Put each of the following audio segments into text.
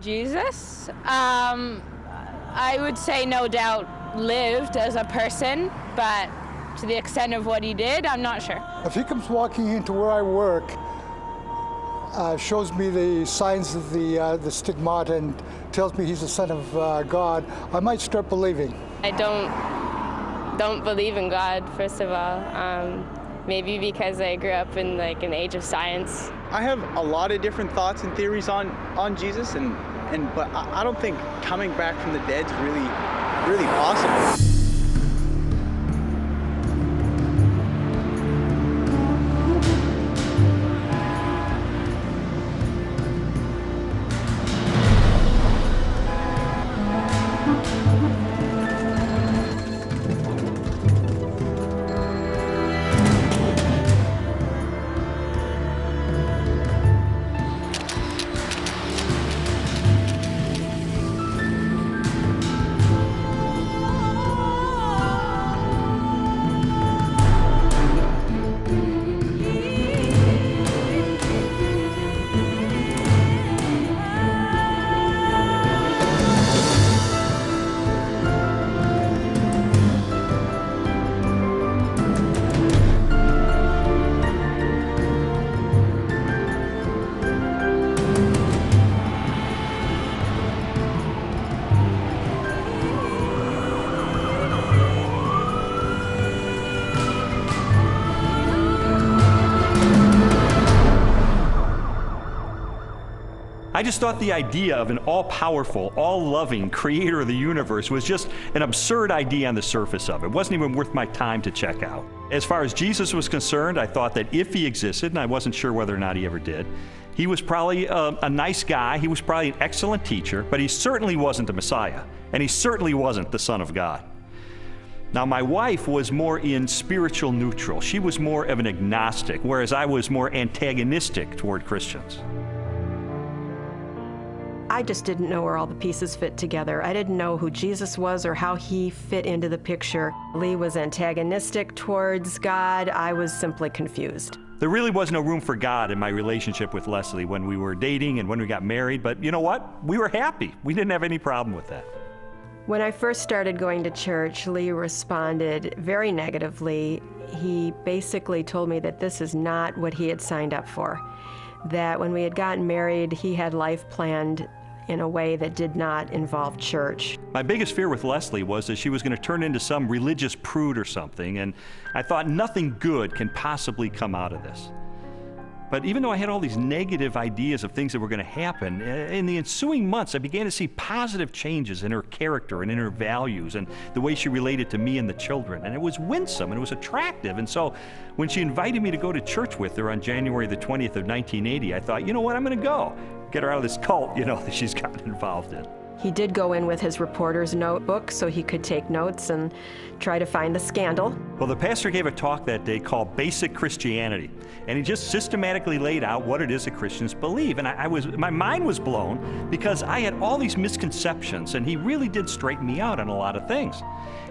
Jesus, I would say no doubt lived as a person, but to the extent of what he did, I'm not sure. If he comes walking into where I work, shows me the signs of the stigmata and tells me he's the Son of God, I might start believing. I don't believe in God, first of all. Maybe because I grew up in like an age of science. I have a lot of different thoughts and theories on Jesus, but I don't think coming back from the dead is really possible. I just thought the idea of an all-powerful, all-loving creator of the universe was just an absurd idea on the surface of it. It wasn't even worth my time to check out. As far as Jesus was concerned, I thought that if he existed, and I wasn't sure whether or not he ever did, he was probably a nice guy, he was probably an excellent teacher, but he certainly wasn't the Messiah, and he certainly wasn't the Son of God. Now, my wife was more in spiritual neutral. She was more of an agnostic, whereas I was more antagonistic toward Christians. I just didn't know where all the pieces fit together. I didn't know who Jesus was or how he fit into the picture. Lee was antagonistic towards God. I was simply confused. There really was no room for God in my relationship with Leslie when we were dating and when we got married, but you know what? We were happy. We didn't have any problem with that. When I first started going to church, Lee responded very negatively. He basically told me that this is not what he had signed up for, that when we had gotten married, he had life planned in a way that did not involve church. My biggest fear with Leslie was that she was going to turn into some religious prude or something, and I thought nothing good can possibly come out of this. But even though I had all these negative ideas of things that were going to happen, in the ensuing months I began to see positive changes in her character and in her values and the way she related to me and the children. And it was winsome and it was attractive. And so when she invited me to go to church with her on January the 20th of 1980, I thought, you know what, I'm going to go. Get her out of this cult, you know, that she's gotten involved in. He did go in with his reporter's notebook so he could take notes and try to find the scandal. Well, the pastor gave a talk that day called Basic Christianity, and he just systematically laid out what it is that Christians believe. And my mind was blown because I had all these misconceptions, and he really did straighten me out on a lot of things.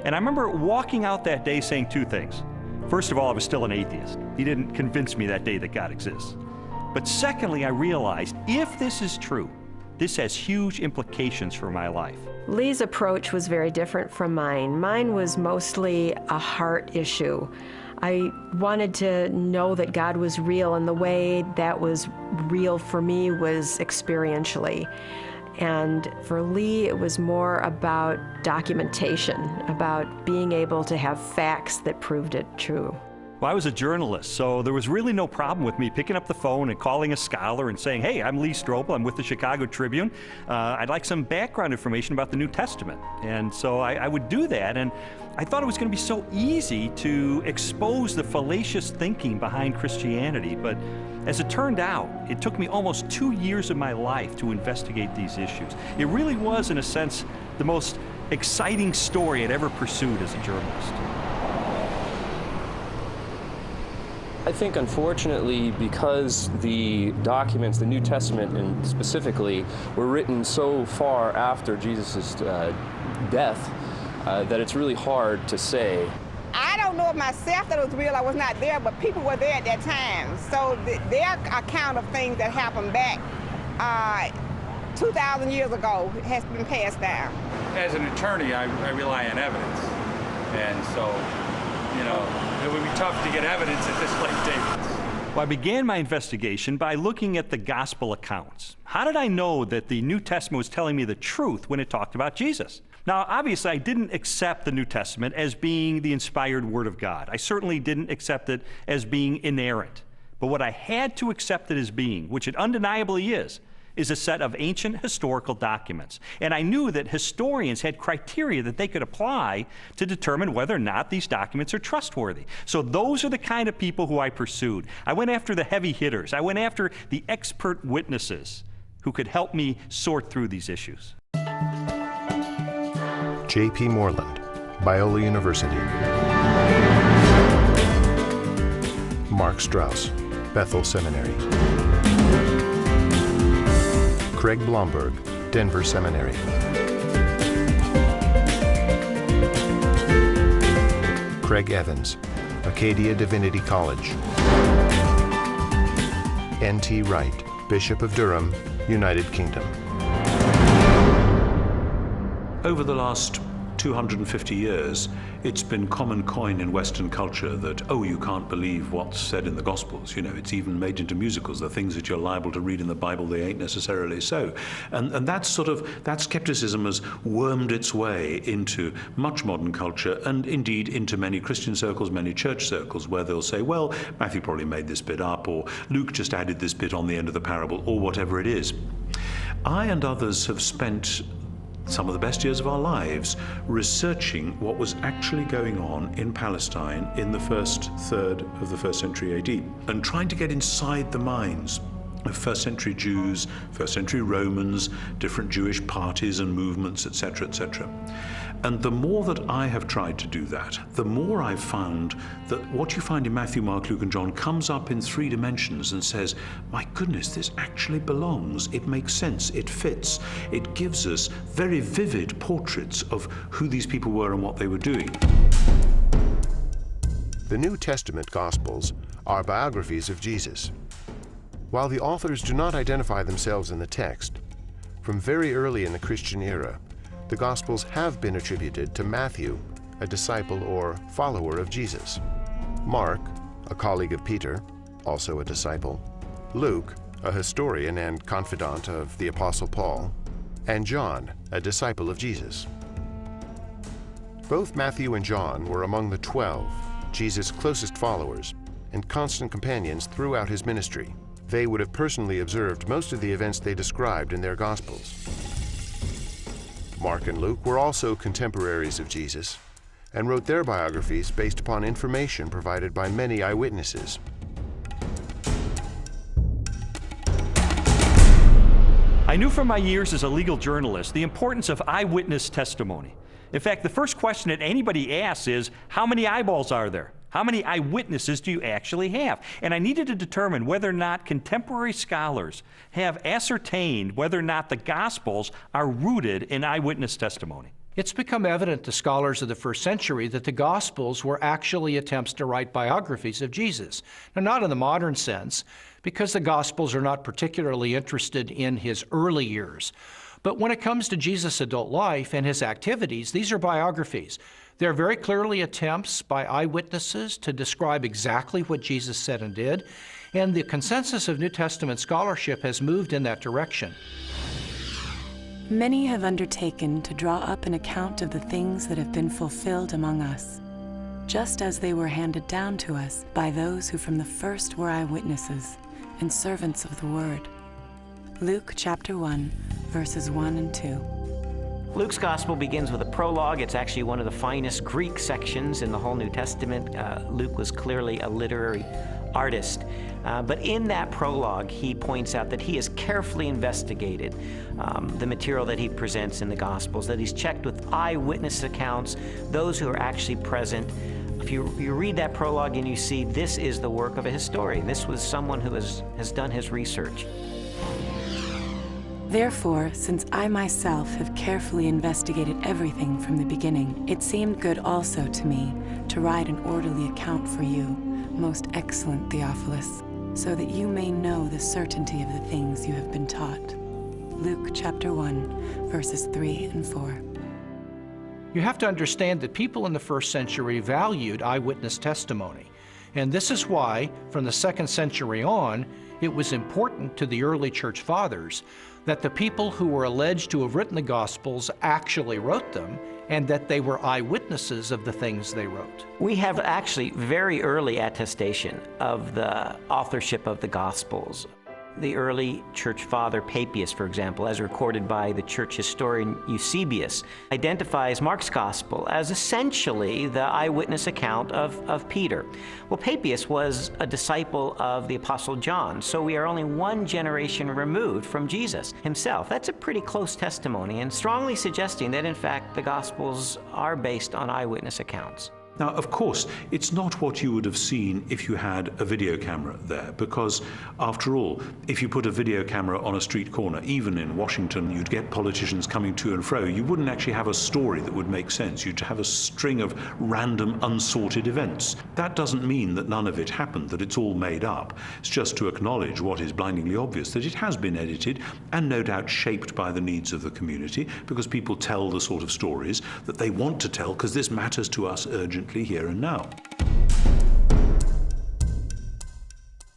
And I remember walking out that day saying two things. First of all, I was still an atheist. He didn't convince me that day that God exists. But secondly, I realized if this is true, this has huge implications for my life. Lee's approach was very different from mine. Mine was mostly a heart issue. I wanted to know that God was real, and the way that was real for me was experientially. And for Lee, it was more about documentation, about being able to have facts that proved it true. Well, I was a journalist, so there was really no problem with me picking up the phone and calling a scholar and saying, hey, I'm Lee Strobel, I'm with the Chicago Tribune. I'd like some background information about the New Testament. And so I would do that, and I thought it was going to be so easy to expose the fallacious thinking behind Christianity. But as it turned out, it took me almost 2 years of my life to investigate these issues. It really was, in a sense, the most exciting story I'd ever pursued as a journalist. I think, unfortunately, because the documents, the New Testament and specifically, were written so far after Jesus' death, that it's really hard to say. I don't know myself that it was real. I was not there, but people were there at that time. So their account of things that happened back 2,000 years ago has been passed down. As an attorney, I rely on evidence. And so, you know, it would be tough to get evidence at this late date. Well, I began my investigation by looking at the gospel accounts. How did I know that the New Testament was telling me the truth when it talked about Jesus? Now, obviously, I didn't accept the New Testament as being the inspired Word of God. I certainly didn't accept it as being inerrant. But what I had to accept it as being, which it undeniably is a set of ancient historical documents. And I knew that historians had criteria that they could apply to determine whether or not these documents are trustworthy. So those are the kind of people who I pursued. I went after the heavy hitters. I went after the expert witnesses who could help me sort through these issues. J.P. Moreland, Biola University. Mark Strauss, Bethel Seminary. Craig Blomberg, Denver Seminary. Craig Evans, Acadia Divinity College. N.T. Wright, Bishop of Durham, United Kingdom. Over the last 250 years, it's been common coin in Western culture that, oh, you can't believe what's said in the Gospels. You know, it's even made into musicals. The things that you're liable to read in the Bible, they ain't necessarily so. And that skepticism has wormed its way into much modern culture, and indeed into many Christian circles, many church circles, where they'll say, well, Matthew probably made this bit up, or Luke just added this bit on the end of the parable, or whatever it is. I and others have spent some of the best years of our lives researching what was actually going on in Palestine in the first third of the 1st century AD, and trying to get inside the minds of 1st century Jews, 1st century Romans, different Jewish parties and movements, etc., etc. And the more that I have tried to do that, the more I've found that what you find in Matthew, Mark, Luke, and John comes up in 3 dimensions and says, my goodness, this actually belongs. It makes sense. It fits. It gives us very vivid portraits of who these people were and what they were doing. The New Testament Gospels are biographies of Jesus. While the authors do not identify themselves in the text, from very early in the Christian era, the Gospels have been attributed to Matthew, a disciple or follower of Jesus; Mark, a colleague of Peter, also a disciple; Luke, a historian and confidant of the Apostle Paul; and John, a disciple of Jesus. Both Matthew and John were among the 12, Jesus' closest followers, and constant companions throughout his ministry. They would have personally observed most of the events they described in their Gospels. Mark and Luke were also contemporaries of Jesus and wrote their biographies based upon information provided by many eyewitnesses. I knew from my years as a legal journalist the importance of eyewitness testimony. In fact, the first question that anybody asks is, how many eyeballs are there? How many eyewitnesses do you actually have? And I needed to determine whether or not contemporary scholars have ascertained whether or not the Gospels are rooted in eyewitness testimony. It's become evident to scholars of the first century that the Gospels were actually attempts to write biographies of Jesus. Now, not in the modern sense, because the Gospels are not particularly interested in his early years. But when it comes to Jesus' adult life and his activities, these are biographies. They're very clearly attempts by eyewitnesses to describe exactly what Jesus said and did, and the consensus of New Testament scholarship has moved in that direction. Many have undertaken to draw up an account of the things that have been fulfilled among us, just as they were handed down to us by those who from the first were eyewitnesses and servants of the Word. Luke chapter 1, verses 1 and 2. Luke's Gospel begins with a prologue. It's actually one of the finest Greek sections in the whole New Testament. Luke was clearly a literary artist. But in that prologue, he points out that he has carefully investigated the material that he presents in the Gospels, that he's checked with eyewitness accounts, those who are actually present. If you read that prologue and you see this is the work of a historian, this was someone who has done his research. Therefore, since I myself have carefully investigated everything from the beginning, it seemed good also to me to write an orderly account for you, most excellent Theophilus, so that you may know the certainty of the things you have been taught. Luke chapter 1, verses 3 and 4. You have to understand that people in the first century valued eyewitness testimony. And this is why, from the 2nd century on, it was important to the early church fathers that the people who were alleged to have written the Gospels actually wrote them, and that they were eyewitnesses of the things they wrote. We have actually very early attestation of the authorship of the Gospels. The early church father Papias, for example, as recorded by the church historian Eusebius, identifies Mark's Gospel as essentially the eyewitness account of Peter. Well, Papias was a disciple of the Apostle John, so we are only one generation removed from Jesus himself. That's a pretty close testimony, and strongly suggesting that, in fact, the Gospels are based on eyewitness accounts. Now, of course, it's not what you would have seen if you had a video camera there, because, after all, if you put a video camera on a street corner, even in Washington, you'd get politicians coming to and fro. You wouldn't actually have a story that would make sense. You'd have a string of random, unsorted events. That doesn't mean that none of it happened, that it's all made up. It's just to acknowledge what is blindingly obvious, that it has been edited and no doubt shaped by the needs of the community, because people tell the sort of stories that they want to tell, because this matters to us urgently here and now.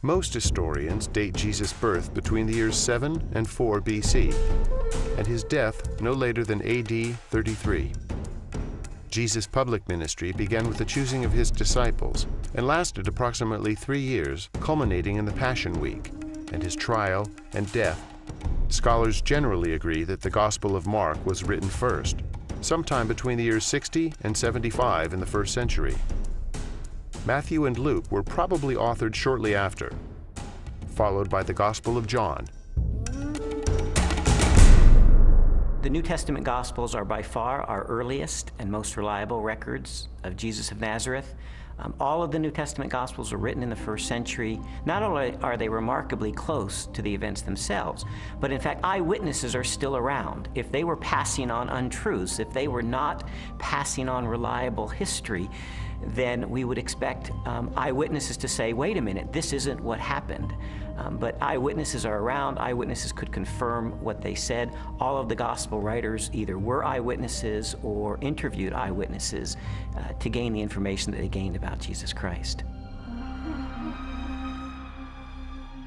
Most historians date Jesus' birth between the years 7 and 4 BC, and his death no later than AD 33. Jesus' public ministry began with the choosing of his disciples and lasted approximately 3 years, culminating in the Passion Week and his trial and death. Scholars generally agree that the Gospel of Mark was written first, sometime between the years 60 and 75 in the 1st century. Matthew and Luke were probably authored shortly after, followed by the Gospel of John. The New Testament Gospels are by far our earliest and most reliable records of Jesus of Nazareth. All of the New Testament Gospels were written in the 1st century. Not only are they remarkably close to the events themselves, but in fact, eyewitnesses are still around. If they were passing on untruths, if they were not passing on reliable history, then we would expect eyewitnesses to say, wait a minute, this isn't what happened. But eyewitnesses are around. Eyewitnesses could confirm what they said. All of the gospel writers either were eyewitnesses or interviewed eyewitnesses to gain the information that they gained about Jesus Christ.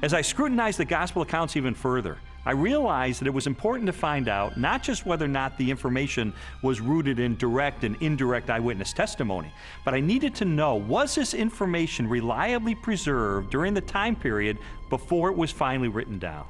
As I scrutinized the gospel accounts even further, I realized that it was important to find out not just whether or not the information was rooted in direct and indirect eyewitness testimony, but I needed to know, was this information reliably preserved during the time period before it was finally written down?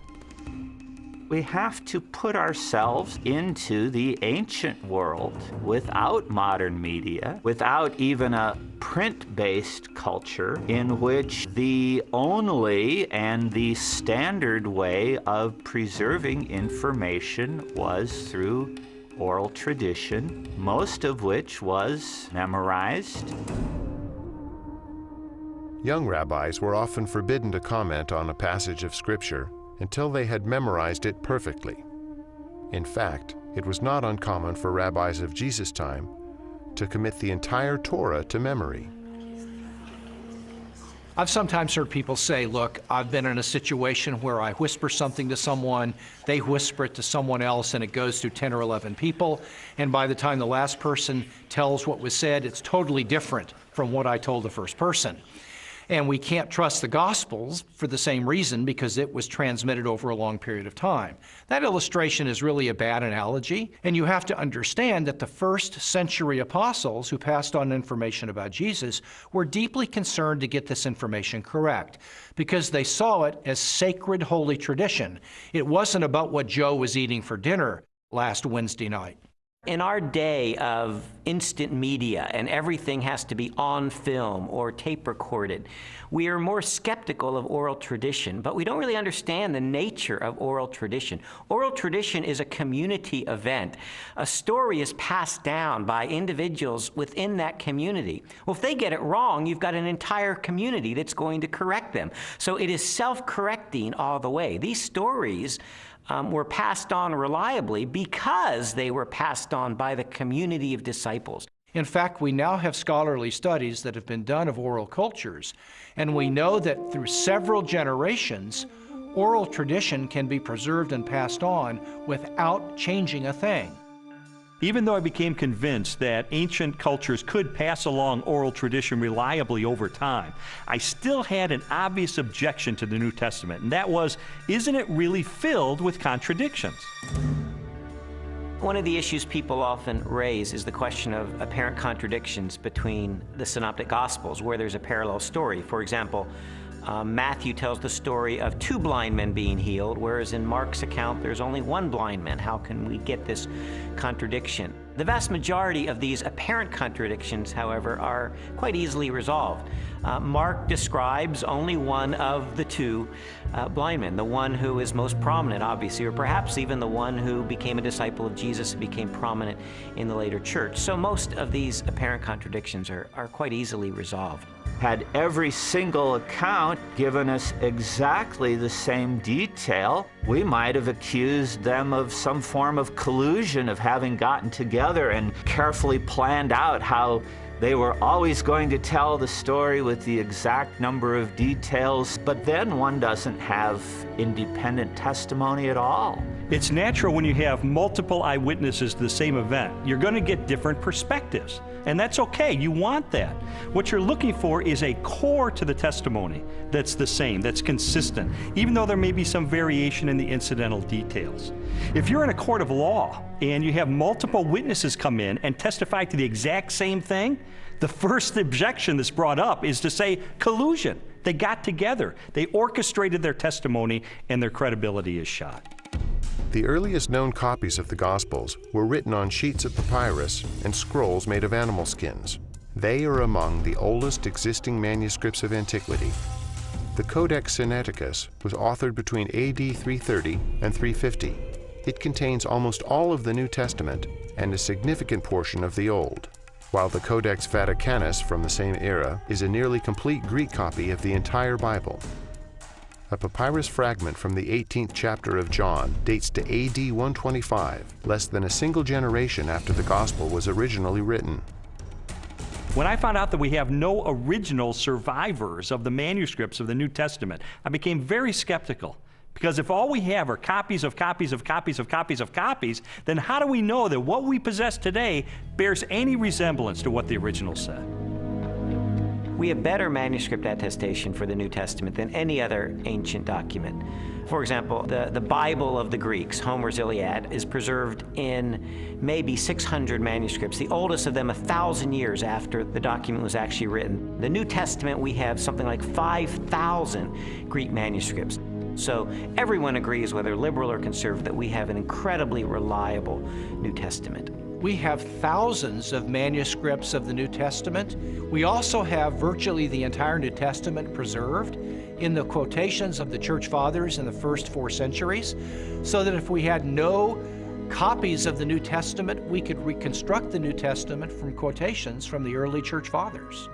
We have to put ourselves into the ancient world without modern media, without even a print-based culture in which the only and the standard way of preserving information was through oral tradition, most of which was memorized. Young rabbis were often forbidden to comment on a passage of Scripture until they had memorized it perfectly. In fact, it was not uncommon for rabbis of Jesus' time to commit the entire Torah to memory. I've sometimes heard people say, look, I've been in a situation where I whisper something to someone, they whisper it to someone else, and it goes through 10 or 11 people, and by the time the last person tells what was said, it's totally different from what I told the first person. And we can't trust the Gospels for the same reason, because it was transmitted over a long period of time. That illustration is really a bad analogy, and you have to understand that the first century apostles who passed on information about Jesus were deeply concerned to get this information correct, because they saw it as sacred holy tradition. It wasn't about what Joe was eating for dinner last Wednesday night. In our day of instant media and everything has to be on film or tape recorded, we are more skeptical of oral tradition, but we don't really understand the nature of oral tradition. Oral tradition is a community event. A story is passed down by individuals within that community. Well, if they get it wrong, you've got an entire community that's going to correct them. So it is self-correcting all the way. These stories were passed on reliably because they were passed on by the community of disciples. In fact, we now have scholarly studies that have been done of oral cultures, and we know that through several generations, Oral tradition can be preserved and passed on without changing a thing. Even though I became convinced that ancient cultures could pass along oral tradition reliably over time, I still had an obvious objection to the New Testament, and that was, isn't it really filled with contradictions? One of the issues people often raise is the question of apparent contradictions between the Synoptic Gospels, where there's a parallel story. For example, Matthew tells the story of 2 blind men being healed, whereas in Mark's account there's only 1 blind man. How can we get this contradiction? The vast majority of these apparent contradictions, however, are quite easily resolved. Mark describes only one of the 2 blind men, the one who is most prominent, obviously, or perhaps even the one who became a disciple of Jesus and became prominent in the later church. So most of these apparent contradictions are quite easily resolved. Had every single account given us exactly the same detail, we might have accused them of some form of collusion, of having gotten together and carefully planned out how they were always going to tell the story with the exact number of details, but then one doesn't have independent testimony at all. It's natural when you have multiple eyewitnesses to the same event. You're going to get different perspectives, and that's okay. You want that. What you're looking for is a core to the testimony that's the same, that's consistent, even though there may be some variation in the incidental details. If you're in a court of law and you have multiple witnesses come in and testify to the exact same thing, the first objection that's brought up is to say collusion. They got together, they orchestrated their testimony, and their credibility is shot. The earliest known copies of the Gospels were written on sheets of papyrus and scrolls made of animal skins. They are among the oldest existing manuscripts of antiquity. The Codex Sinaiticus was authored between AD 330 and 350. It contains almost all of the New Testament and a significant portion of the Old, while the Codex Vaticanus from the same era is a nearly complete Greek copy of the entire Bible. A papyrus fragment from the 18th chapter of John dates to AD 125, less than a single generation after the Gospel was originally written. When I found out that we have no original survivors of the manuscripts of the New Testament, I became very skeptical. Because if all we have are copies of copies of copies of copies of copies, then how do we know that what we possess today bears any resemblance to what the original said? We have better manuscript attestation for the New Testament than any other ancient document. For example, the Bible of the Greeks, Homer's Iliad, is preserved in maybe 600 manuscripts, the oldest of them 1,000 years after the document was actually written. The New Testament, we have something like 5,000 Greek manuscripts. So everyone agrees, whether liberal or conservative, that we have an incredibly reliable New Testament. We have thousands of manuscripts of the New Testament. We also have virtually the entire New Testament preserved in the quotations of the Church Fathers in the first 4 centuries, so that if we had no copies of the New Testament, we could reconstruct the New Testament from quotations from the early Church Fathers.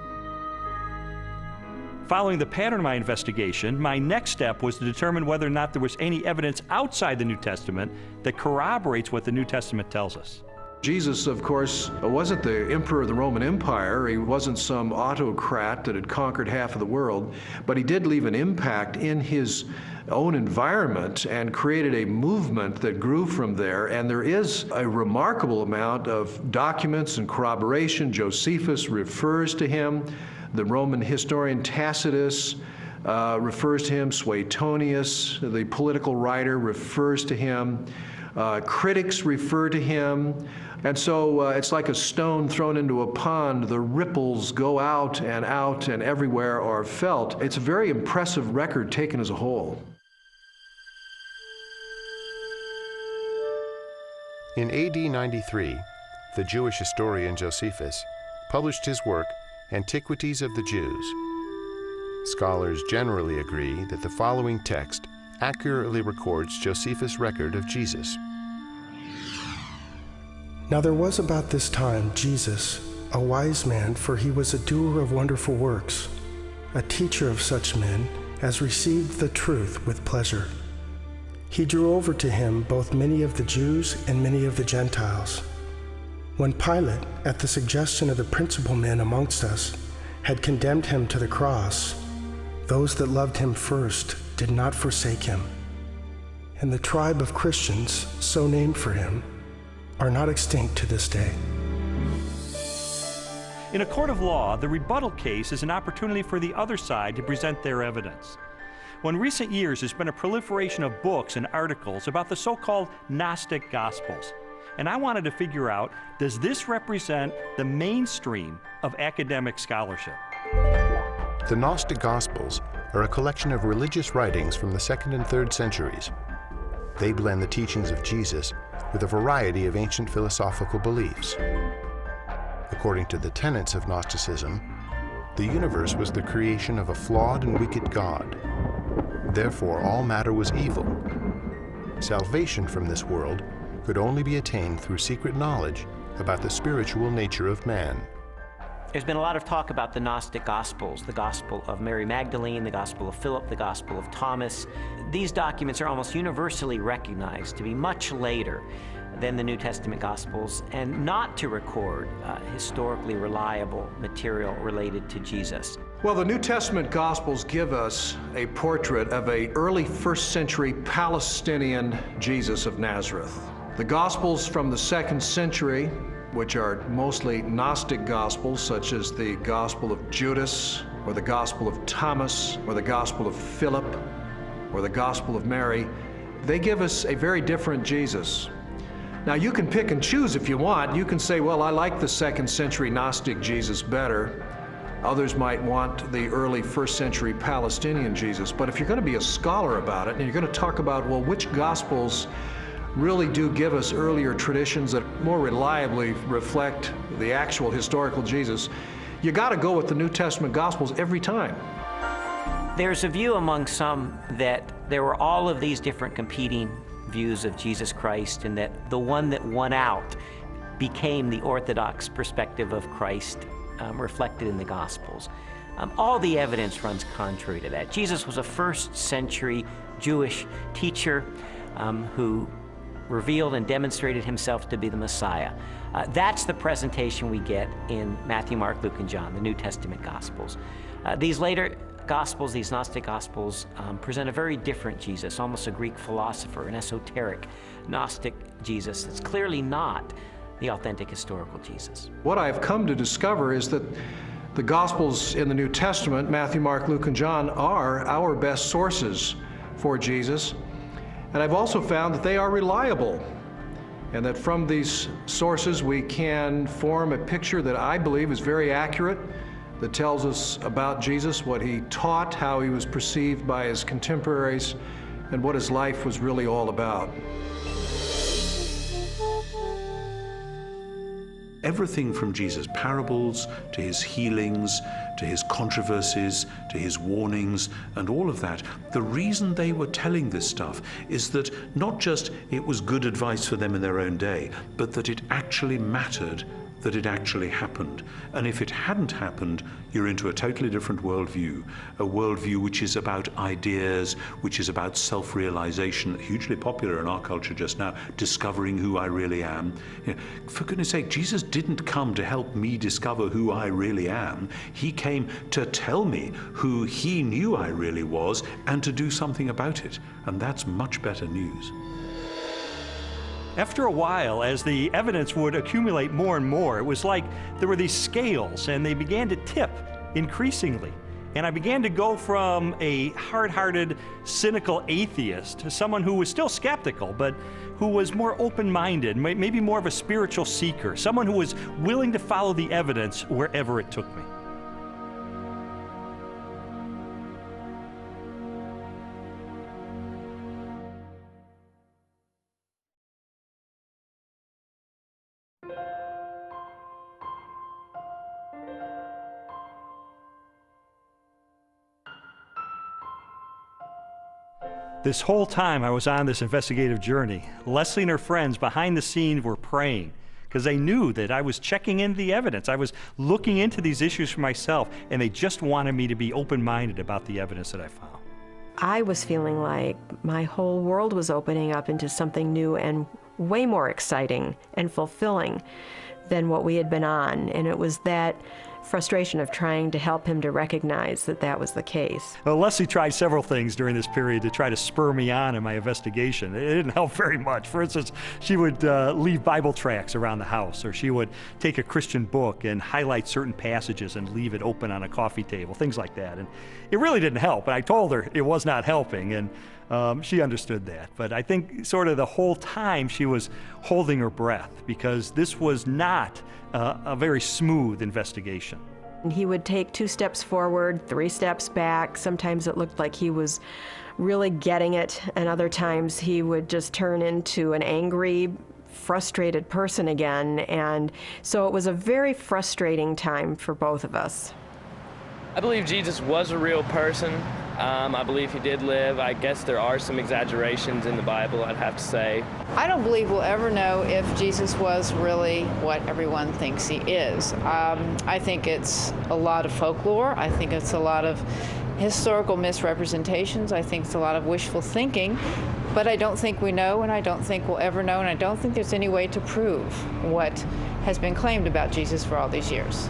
Following the pattern of my investigation, my next step was to determine whether or not there was any evidence outside the New Testament that corroborates what the New Testament tells us. Jesus, of course, wasn't the emperor of the Roman Empire. He wasn't some autocrat that had conquered half of the world, but he did leave an impact in his own environment and created a movement that grew from there. And there is a remarkable amount of documents and corroboration. Josephus refers to him. The Roman historian Tacitus refers to him. Suetonius, the political writer, refers to him. Critics refer to him. And so it's like a stone thrown into a pond. The ripples go out and everywhere are felt. It's a very impressive record taken as a whole. In AD 93, the Jewish historian Josephus published his work, Antiquities of the Jews. Scholars generally agree that the following text accurately records Josephus' record of Jesus. Now there was about this time Jesus, a wise man, for he was a doer of wonderful works, a teacher of such men as received the truth with pleasure. He drew over to him both many of the Jews and many of the Gentiles. When Pilate, at the suggestion of the principal men amongst us, had condemned him to the cross, those that loved him first did not forsake him, and the tribe of Christians, so named for him, are not extinct to this day. In a court of law, the rebuttal case is an opportunity for the other side to present their evidence. Well, in recent years, there's been a proliferation of books and articles about the so-called Gnostic Gospels. And I wanted to figure out, does this represent the mainstream of academic scholarship? The Gnostic Gospels are a collection of religious writings from the 2nd and 3rd centuries. They blend the teachings of Jesus with a variety of ancient philosophical beliefs. According to the tenets of Gnosticism, the universe was the creation of a flawed and wicked God. Therefore, all matter was evil. Salvation from this world could only be attained through secret knowledge about the spiritual nature of man. There's been a lot of talk about the Gnostic Gospels, the Gospel of Mary Magdalene, the Gospel of Philip, the Gospel of Thomas. These documents are almost universally recognized to be much later than the New Testament Gospels and not to record historically reliable material related to Jesus. Well, the New Testament Gospels give us a portrait of an early 1st century Palestinian Jesus of Nazareth. The Gospels from the 2nd century, which are mostly Gnostic Gospels, such as the Gospel of Judas, or the Gospel of Thomas, or the Gospel of Philip, or the Gospel of Mary, they give us a very different Jesus. Now, you can pick and choose if you want. You can say, well, I like the 2nd century Gnostic Jesus better. Others might want the early 1st century Palestinian Jesus. But if you're going to be a scholar about it, and you're going to talk about, well, which Gospels really do give us earlier traditions that more reliably reflect the actual historical Jesus, you got to go with the New Testament Gospels every time. There's a view among some that there were all of these different competing views of Jesus Christ, and that the one that won out became the orthodox perspective of Christ reflected in the Gospels. All the evidence runs contrary to that. Jesus was a 1st century Jewish teacher who revealed and demonstrated himself to be the Messiah. That's the presentation we get in Matthew, Mark, Luke, and John, the New Testament Gospels. These later Gospels, these Gnostic Gospels, present a very different Jesus, almost a Greek philosopher, an esoteric Gnostic Jesus. It's clearly not the authentic historical Jesus. What I've come to discover is that the Gospels in the New Testament, Matthew, Mark, Luke, and John, are our best sources for Jesus. And I've also found that they are reliable, and that from these sources we can form a picture that I believe is very accurate, that tells us about Jesus, what he taught, how he was perceived by his contemporaries, and what his life was really all about. Everything from Jesus' parables, to his healings, to his controversies, to his warnings, and all of that, the reason they were telling this stuff is that not just it was good advice for them in their own day, but that it actually mattered, that it actually happened. And if it hadn't happened, you're into a totally different worldview, a worldview which is about ideas, which is about self-realization, hugely popular in our culture just now, discovering who I really am. You know, for goodness sake, Jesus didn't come to help me discover who I really am. He came to tell me who he knew I really was and to do something about it. And that's much better news. After a while, as the evidence would accumulate more and more, it was like there were these scales and they began to tip increasingly. And I began to go from a hard-hearted, cynical atheist to someone who was still skeptical, but who was more open-minded, maybe more of a spiritual seeker, someone who was willing to follow the evidence wherever it took me. This whole time I was on this investigative journey, Leslie and her friends behind the scenes were praying because they knew that I was checking into the evidence. I was looking into these issues for myself, and they just wanted me to be open-minded about the evidence that I found. I was feeling like my whole world was opening up into something new and way more exciting and fulfilling than what we had been on. And it was that frustration of trying to help him to recognize that that was the case. Well, Leslie tried several things during this period to try to spur me on in my investigation. It didn't help very much. For instance, she would leave Bible tracts around the house, or she would take a Christian book and highlight certain passages and leave it open on a coffee table, things like that. And it really didn't help. And I told her it was not helping, and she understood that. But I think sort of the whole time she was holding her breath, because this was not a very smooth investigation. He would take 2 steps forward, 3 steps back. Sometimes it looked like he was really getting it, and other times he would just turn into an angry, frustrated person again. And so it was a very frustrating time for both of us. I believe Jesus was a real person. I believe he did live. I guess there are some exaggerations in the Bible, I'd have to say. I don't believe we'll ever know if Jesus was really what everyone thinks he is. I think it's a lot of folklore. I think it's a lot of historical misrepresentations. I think it's a lot of wishful thinking. But I don't think we know, and I don't think we'll ever know, and I don't think there's any way to prove what has been claimed about Jesus for all these years.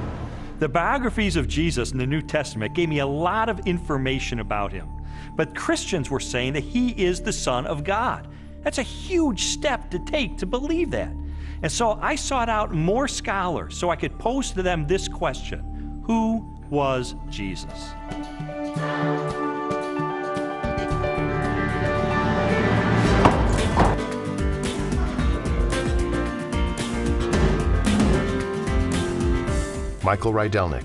The biographies of Jesus in the New Testament gave me a lot of information about him. But Christians were saying that he is the Son of God. That's a huge step to take to believe that. And so I sought out more scholars so I could pose to them this question: who was Jesus? Michael Rydelnik,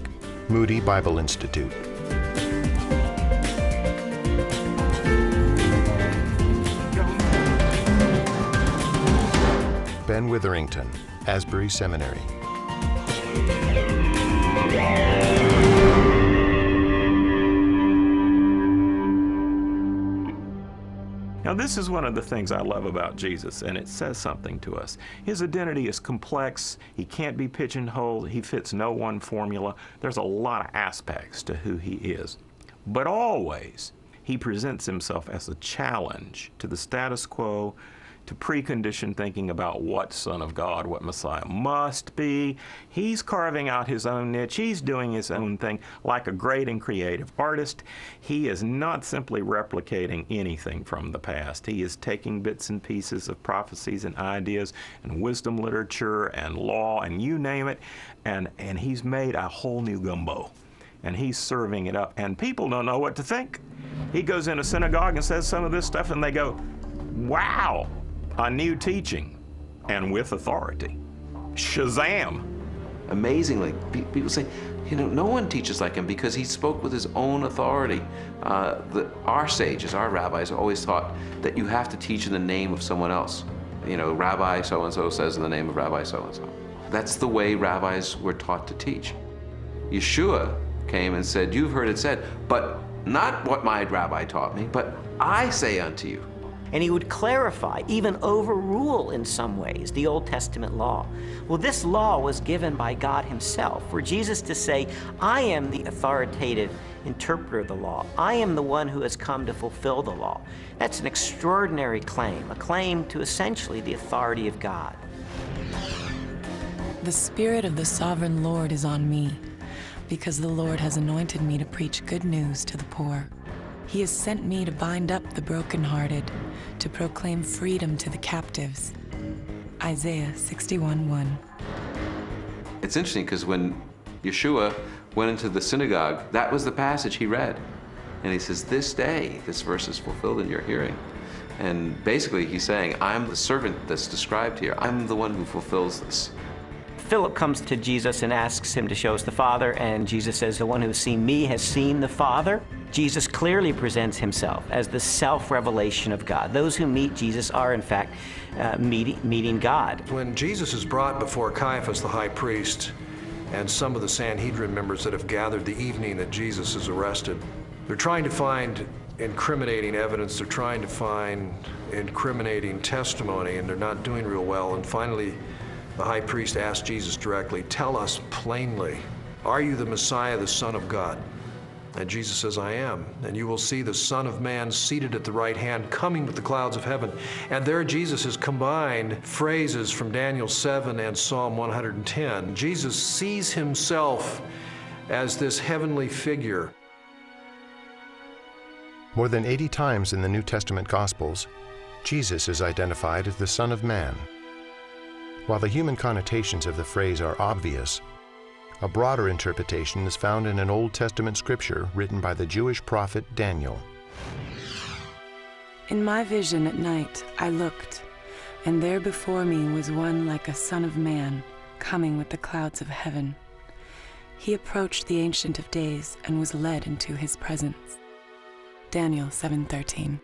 Moody Bible Institute. Ben Witherington, Asbury Seminary. Now, this is one of the things I love about Jesus, and it says something to us. His identity is complex. He can't be pigeonholed. He fits no one formula. There's a lot of aspects to who he is. But always, he presents himself as a challenge to the status quo, to preconditioned thinking about what Son of God, what Messiah must be. He's carving out his own niche. He's doing his own thing like a great and creative artist. He is not simply replicating anything from the past. He is taking bits and pieces of prophecies and ideas and wisdom literature and law and you name it, and he's made a whole new gumbo. And he's serving it up, and people don't know what to think. He goes in a synagogue and says some of this stuff, and they go, wow, a new teaching, and with authority. Shazam! Amazingly, people say, you know, no one teaches like him because he spoke with his own authority. Our sages, our rabbis, always taught that you have to teach in the name of someone else. You know, Rabbi so-and-so says in the name of Rabbi so-and-so. That's the way rabbis were taught to teach. Yeshua came and said, you've heard it said, but not what my rabbi taught me, but I say unto you. And he would clarify, even overrule in some ways, the Old Testament law. Well, this law was given by God himself, for Jesus to say, I am the authoritative interpreter of the law. I am the one who has come to fulfill the law. That's an extraordinary claim, a claim to essentially the authority of God. The Spirit of the Sovereign Lord is on me, because the Lord has anointed me to preach good news to the poor. He has sent me to bind up the brokenhearted, to proclaim freedom to the captives. Isaiah 61:1. It's interesting because when Yeshua went into the synagogue, that was the passage he read. And he says, this day, this verse is fulfilled in your hearing. And basically he's saying, I'm the servant that's described here. I'm the one who fulfills this. Philip comes to Jesus and asks him to show us the Father, and Jesus says, the one who has seen me has seen the Father. Jesus clearly presents himself as the self-revelation of God. Those who meet Jesus are, in fact, meeting God. When Jesus is brought before Caiaphas, the high priest, and some of the Sanhedrin members that have gathered the evening that Jesus is arrested, they're trying to find incriminating evidence, they're trying to find incriminating testimony, and they're not doing real well. And finally, the high priest asked Jesus directly, tell us plainly, are you the Messiah, the Son of God? And Jesus says, I am. And you will see the Son of Man seated at the right hand, coming with the clouds of heaven. And there Jesus has combined phrases from Daniel 7 and Psalm 110. Jesus sees himself as this heavenly figure. More than 80 times in the New Testament Gospels, Jesus is identified as the Son of Man. While the human connotations of the phrase are obvious, a broader interpretation is found in an Old Testament scripture written by the Jewish prophet Daniel. In my vision at night I looked, and there before me was one like a son of man, coming with the clouds of heaven. He approached the Ancient of Days and was led into his presence. Daniel 7:13.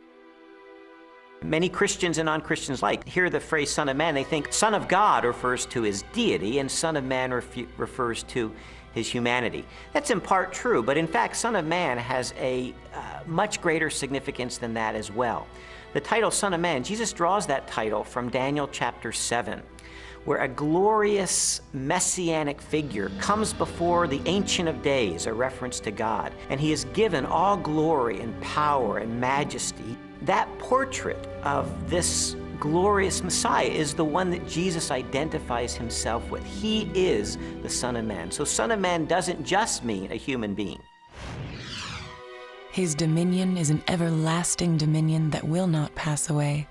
Many Christians and non-Christians alike hear the phrase Son of Man, they think Son of God refers to his deity and Son of Man refers to his humanity. That's in part true, but in fact Son of Man has a much greater significance than that as well. The title Son of Man, Jesus draws that title from Daniel chapter 7, where a glorious messianic figure comes before the Ancient of Days, a reference to God, and he is given all glory and power and majesty. That portrait of this glorious Messiah is the one that Jesus identifies himself with. He is the Son of Man. So Son of Man doesn't just mean a human being. His dominion is an everlasting dominion that will not pass away,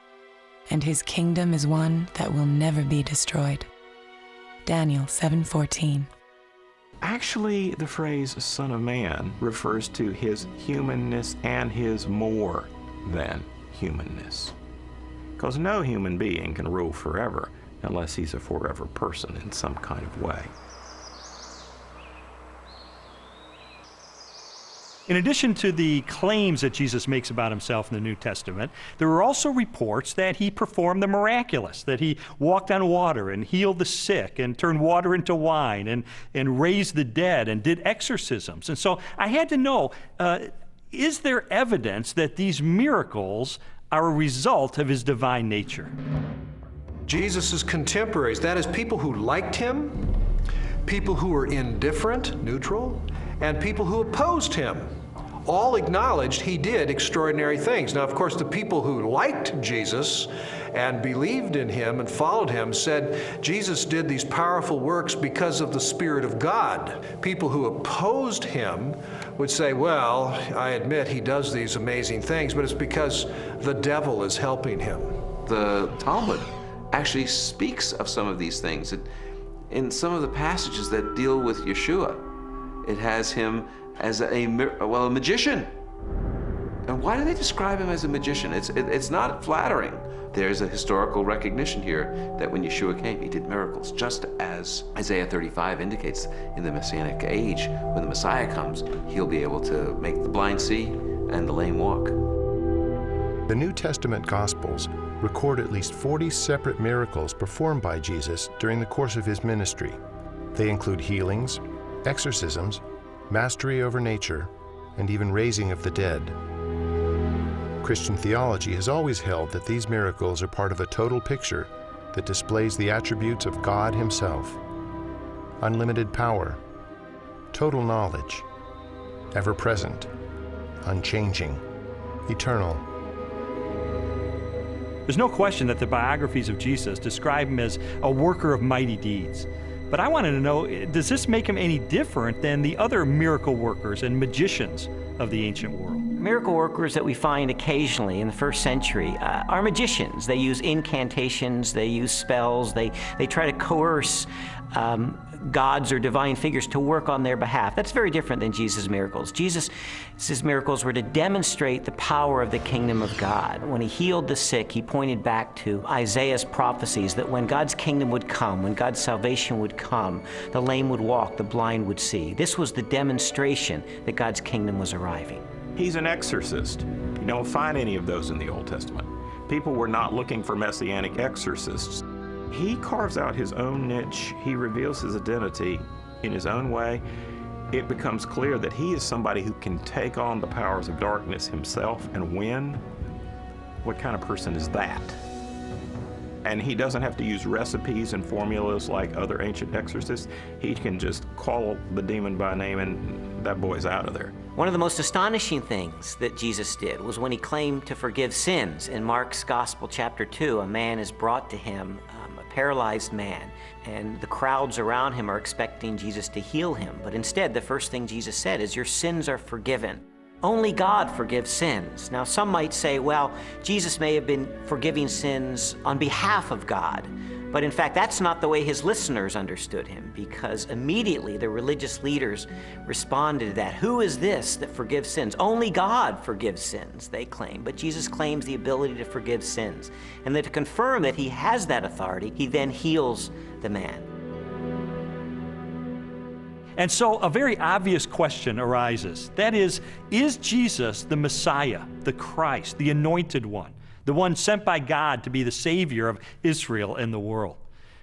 and his kingdom is one that will never be destroyed. Daniel 7:14. Actually, the phrase Son of Man refers to his humanness and his more than humanness. Because no human being can rule forever unless he's a forever person in some kind of way. In addition to the claims that Jesus makes about himself in the New Testament, there are also reports that he performed the miraculous, that he walked on water and healed the sick and turned water into wine and raised the dead and did exorcisms. And so I had to know, is there evidence that these miracles are a result of his divine nature? Jesus' contemporaries, that is, people who liked him, people who were indifferent, neutral, and people who opposed him, all acknowledged he did extraordinary things. Now, of course, the people who liked Jesus and believed in him and followed him said Jesus did these powerful works because of the Spirit of God. People who opposed him would say, well, I admit he does these amazing things, but it's because the devil is helping him. The Talmud actually speaks of some of these things. In some of the passages that deal with Yeshua, it has him as a magician. And why do they describe him as a magician? It's not flattering. There's a historical recognition here that when Yeshua came, he did miracles, just as Isaiah 35 indicates in the Messianic age. When the Messiah comes, he'll be able to make the blind see and the lame walk. The New Testament Gospels record at least 40 separate miracles performed by Jesus during the course of his ministry. They include healings, exorcisms, mastery over nature, and even raising of the dead. Christian theology has always held that these miracles are part of a total picture that displays the attributes of God himself: unlimited power, total knowledge, ever-present, unchanging, eternal. There's no question that the biographies of Jesus describe him as a worker of mighty deeds. But I wanted to know, does this make him any different than the other miracle workers and magicians of the ancient world? Miracle workers that we find occasionally in the first century are magicians. They use incantations, they use spells, they try to coerce gods or divine figures to work on their behalf. That's very different than Jesus' miracles. Jesus' miracles were to demonstrate the power of the kingdom of God. When he healed the sick, he pointed back to Isaiah's prophecies that when God's kingdom would come, when God's salvation would come, the lame would walk, the blind would see. This was the demonstration that God's kingdom was arriving. He's an exorcist. You don't find any of those in the Old Testament. People were not looking for messianic exorcists. He carves out his own niche. He reveals his identity in his own way. It becomes clear that he is somebody who can take on the powers of darkness himself and win. What kind of person is that? And he doesn't have to use recipes and formulas like other ancient exorcists. He can just call the demon by name and that boy's out of there. One of the most astonishing things that Jesus did was when he claimed to forgive sins. In Mark's Gospel, chapter 2, a man is brought to him, a paralyzed man, and the crowds around him are expecting Jesus to heal him. But instead, the first thing Jesus said is, "Your sins are forgiven." Only God forgives sins. Now, some might say, well, Jesus may have been forgiving sins on behalf of God. But in fact, that's not the way his listeners understood him, because immediately the religious leaders responded to that. Who is this that forgives sins? Only God forgives sins, they claim. But Jesus claims the ability to forgive sins. And that to confirm that he has that authority, he then heals the man. And so a very obvious question arises. That is Jesus the Messiah, the Christ, the Anointed One, the one sent by God to be the Savior of Israel and the world?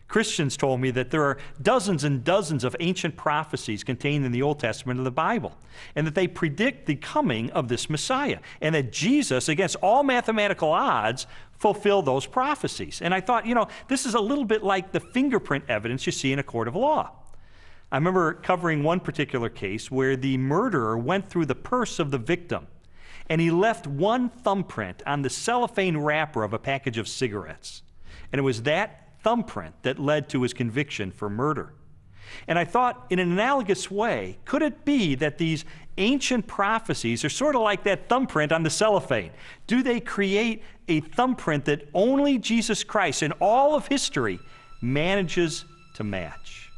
Christians told me that there are dozens and dozens of ancient prophecies contained in the Old Testament of the Bible, and that they predict the coming of this Messiah, and that Jesus, against all mathematical odds, fulfilled those prophecies. And I thought, this is a little bit like the fingerprint evidence you see in a court of law. I remember covering one particular case where the murderer went through the purse of the victim, and he left one thumbprint on the cellophane wrapper of a package of cigarettes. And it was that thumbprint that led to his conviction for murder. And I thought, in an analogous way, could it be that these ancient prophecies are sort of like that thumbprint on the cellophane? Do they create a thumbprint that only Jesus Christ in all of history manages to match?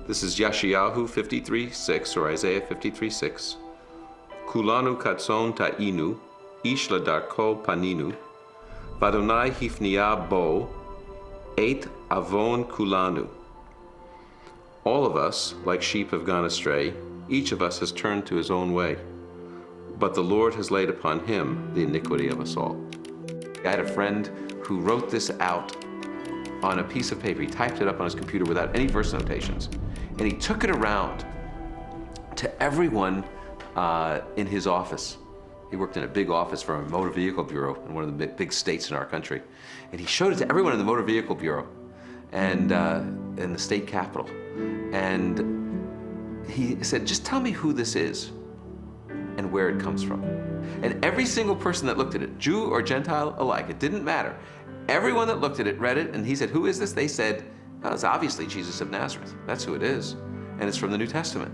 This is Yeshayahu 53:6 or Isaiah 53:6. Kulanu katson ta'inu, ish ladarko paninu, vadonai hifnia bo, et avon kulanu. All of us, like sheep, have gone astray. Each of us has turned to his own way. But the Lord has laid upon him the iniquity of us all. I had a friend who wrote this out on a piece of paper. He typed it up on his computer without any verse notations. And he took it around to everyone in his office. He worked in a big office for a motor vehicle bureau in one of the big states in our country. And he showed it to everyone in the motor vehicle bureau and in the state capitol. And he said, just tell me who this is and where it comes from. And every single person that looked at it, Jew or Gentile alike, it didn't matter. Everyone that looked at it read it, and he said, who is this? They said, well, it's obviously Jesus of Nazareth. That's who it is. And it's from the New Testament.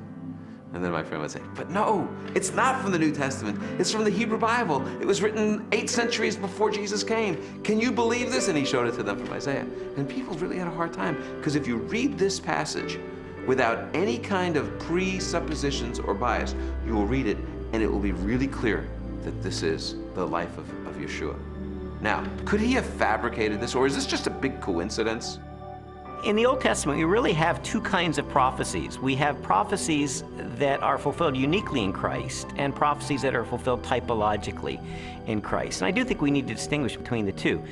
And then my friend would say, but no, it's not from the New Testament. It's from the Hebrew Bible. It was written 8 centuries before Jesus came. Can you believe this? And he showed it to them from Isaiah. And people really had a hard time, because if you read this passage without any kind of presuppositions or bias, you will read it, and it will be really clear that this is the life of Yeshua. Now, could he have fabricated this, or is this just a big coincidence? In the Old Testament, we really have 2 kinds of prophecies. We have prophecies that are fulfilled uniquely in Christ, and prophecies that are fulfilled typologically in Christ. And I do think we need to distinguish between the 2.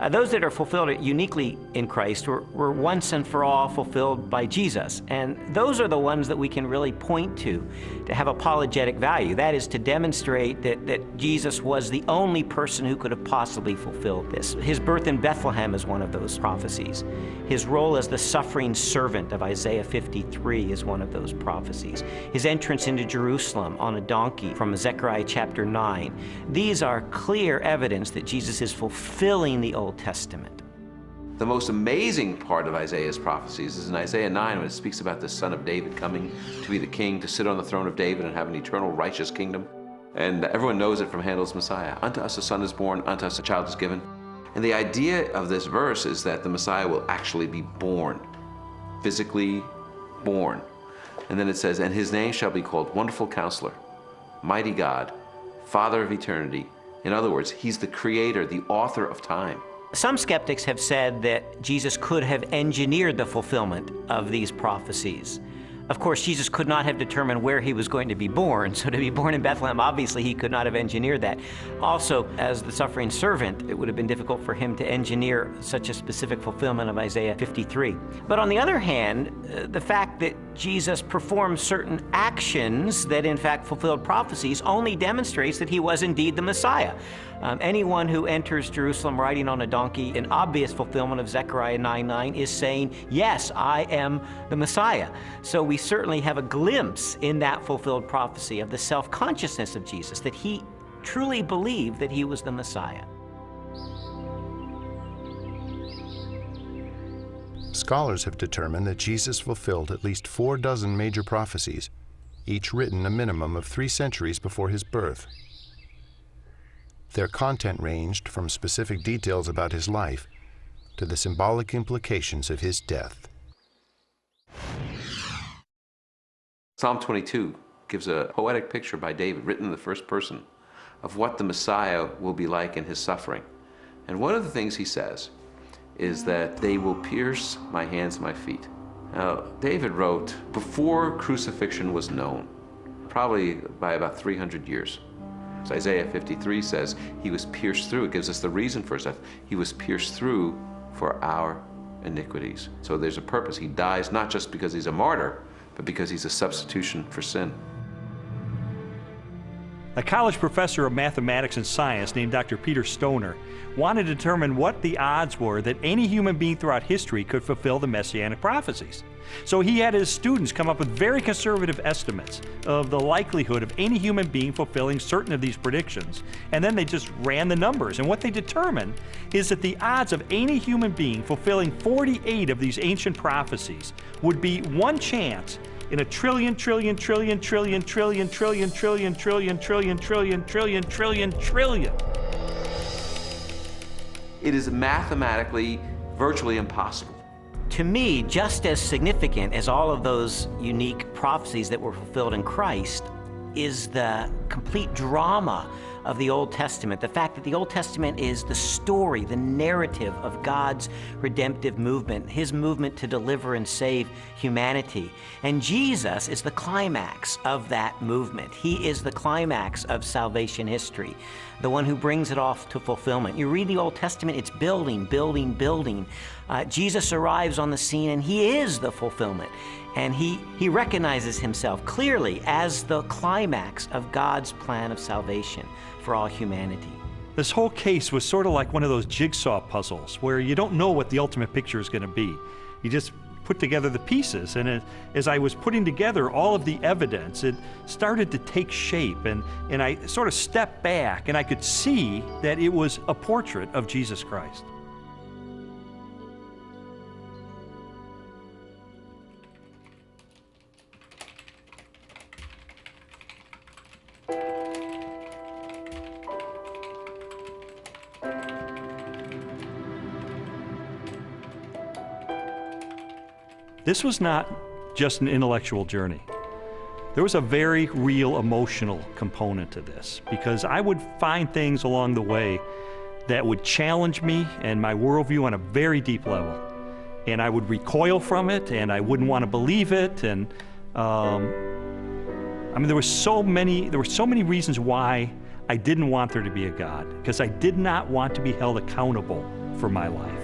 Those that are fulfilled uniquely in Christ were once and for all fulfilled by Jesus. And those are the ones that we can really point to have apologetic value. That is, to demonstrate that Jesus was the only person who could have possibly fulfilled this. His birth in Bethlehem is one of those prophecies. His role as the suffering servant of Isaiah 53 is one of those prophecies. His entrance into Jerusalem on a donkey from Zechariah chapter 9. These are clear evidence that Jesus is fulfilling the Old Testament. The most amazing part of Isaiah's prophecies is in Isaiah 9, when it speaks about the Son of David coming to be the king, to sit on the throne of David and have an eternal righteous kingdom. And everyone knows it from Handel's Messiah. Unto us a son is born, unto us a child is given. And the idea of this verse is that the Messiah will actually be born, physically born. And then it says, and his name shall be called Wonderful Counselor, Mighty God, Father of Eternity. In other words, he's the creator, the author of time. Some skeptics have said that Jesus could have engineered the fulfillment of these prophecies. Of course, Jesus could not have determined where he was going to be born, so to be born in Bethlehem, obviously he could not have engineered that. Also, as the suffering servant, it would have been difficult for him to engineer such a specific fulfillment of Isaiah 53. But on the other hand, the fact that Jesus performed certain actions that in fact fulfilled prophecies only demonstrates that he was indeed the Messiah. Anyone who enters Jerusalem riding on a donkey, an obvious fulfillment of Zechariah 9:9, is saying, yes, I am the Messiah. So we certainly have a glimpse in that fulfilled prophecy of the self-consciousness of Jesus, that he truly believed that he was the Messiah. Scholars have determined that Jesus fulfilled at least 4 dozen major prophecies, each written a minimum of 3 centuries before his birth. Their content ranged from specific details about his life to the symbolic implications of his death. Psalm 22 gives a poetic picture by David, written in the first person, of what the Messiah will be like in his suffering. And one of the things he says is that they will pierce my hands and my feet. Now, David wrote before crucifixion was known, probably by about 300 years. So Isaiah 53 says he was pierced through. It gives us the reason for his death. He was pierced through for our iniquities. So there's a purpose. He dies not just because he's a martyr, but because he's a substitution for sin. A college professor of mathematics and science named Dr. Peter Stoner wanted to determine what the odds were that any human being throughout history could fulfill the messianic prophecies. So he had his students come up with very conservative estimates of the likelihood of any human being fulfilling certain of these predictions. And then they just ran the numbers. And what they determined is that the odds of any human being fulfilling 48 of these ancient prophecies would be 1 chance in a trillion. It is mathematically virtually impossible. To me, just as significant as all of those unique prophecies that were fulfilled in Christ is the complete drama of the Old Testament. The fact that the Old Testament is the story, the narrative of God's redemptive movement, his movement to deliver and save humanity. And Jesus is the climax of that movement. He is the climax of salvation history, the one who brings it off to fulfillment. You read the Old Testament, it's building, building, building. Jesus arrives on the scene and he is the fulfillment. And he recognizes himself clearly as the climax of God's plan of salvation for all humanity. This whole case was sort of like one of those jigsaw puzzles where you don't know what the ultimate picture is going to be. You just put together the pieces, and as I was putting together all of the evidence, it started to take shape, and I sort of stepped back and I could see that it was a portrait of Jesus Christ. This was not just an intellectual journey. There was a very real emotional component to this, because I would find things along the way that would challenge me and my worldview on a very deep level. And I would recoil from it, and I wouldn't want to believe it. And I mean, there were so many reasons why I didn't want there to be a God, because I did not want to be held accountable for my life.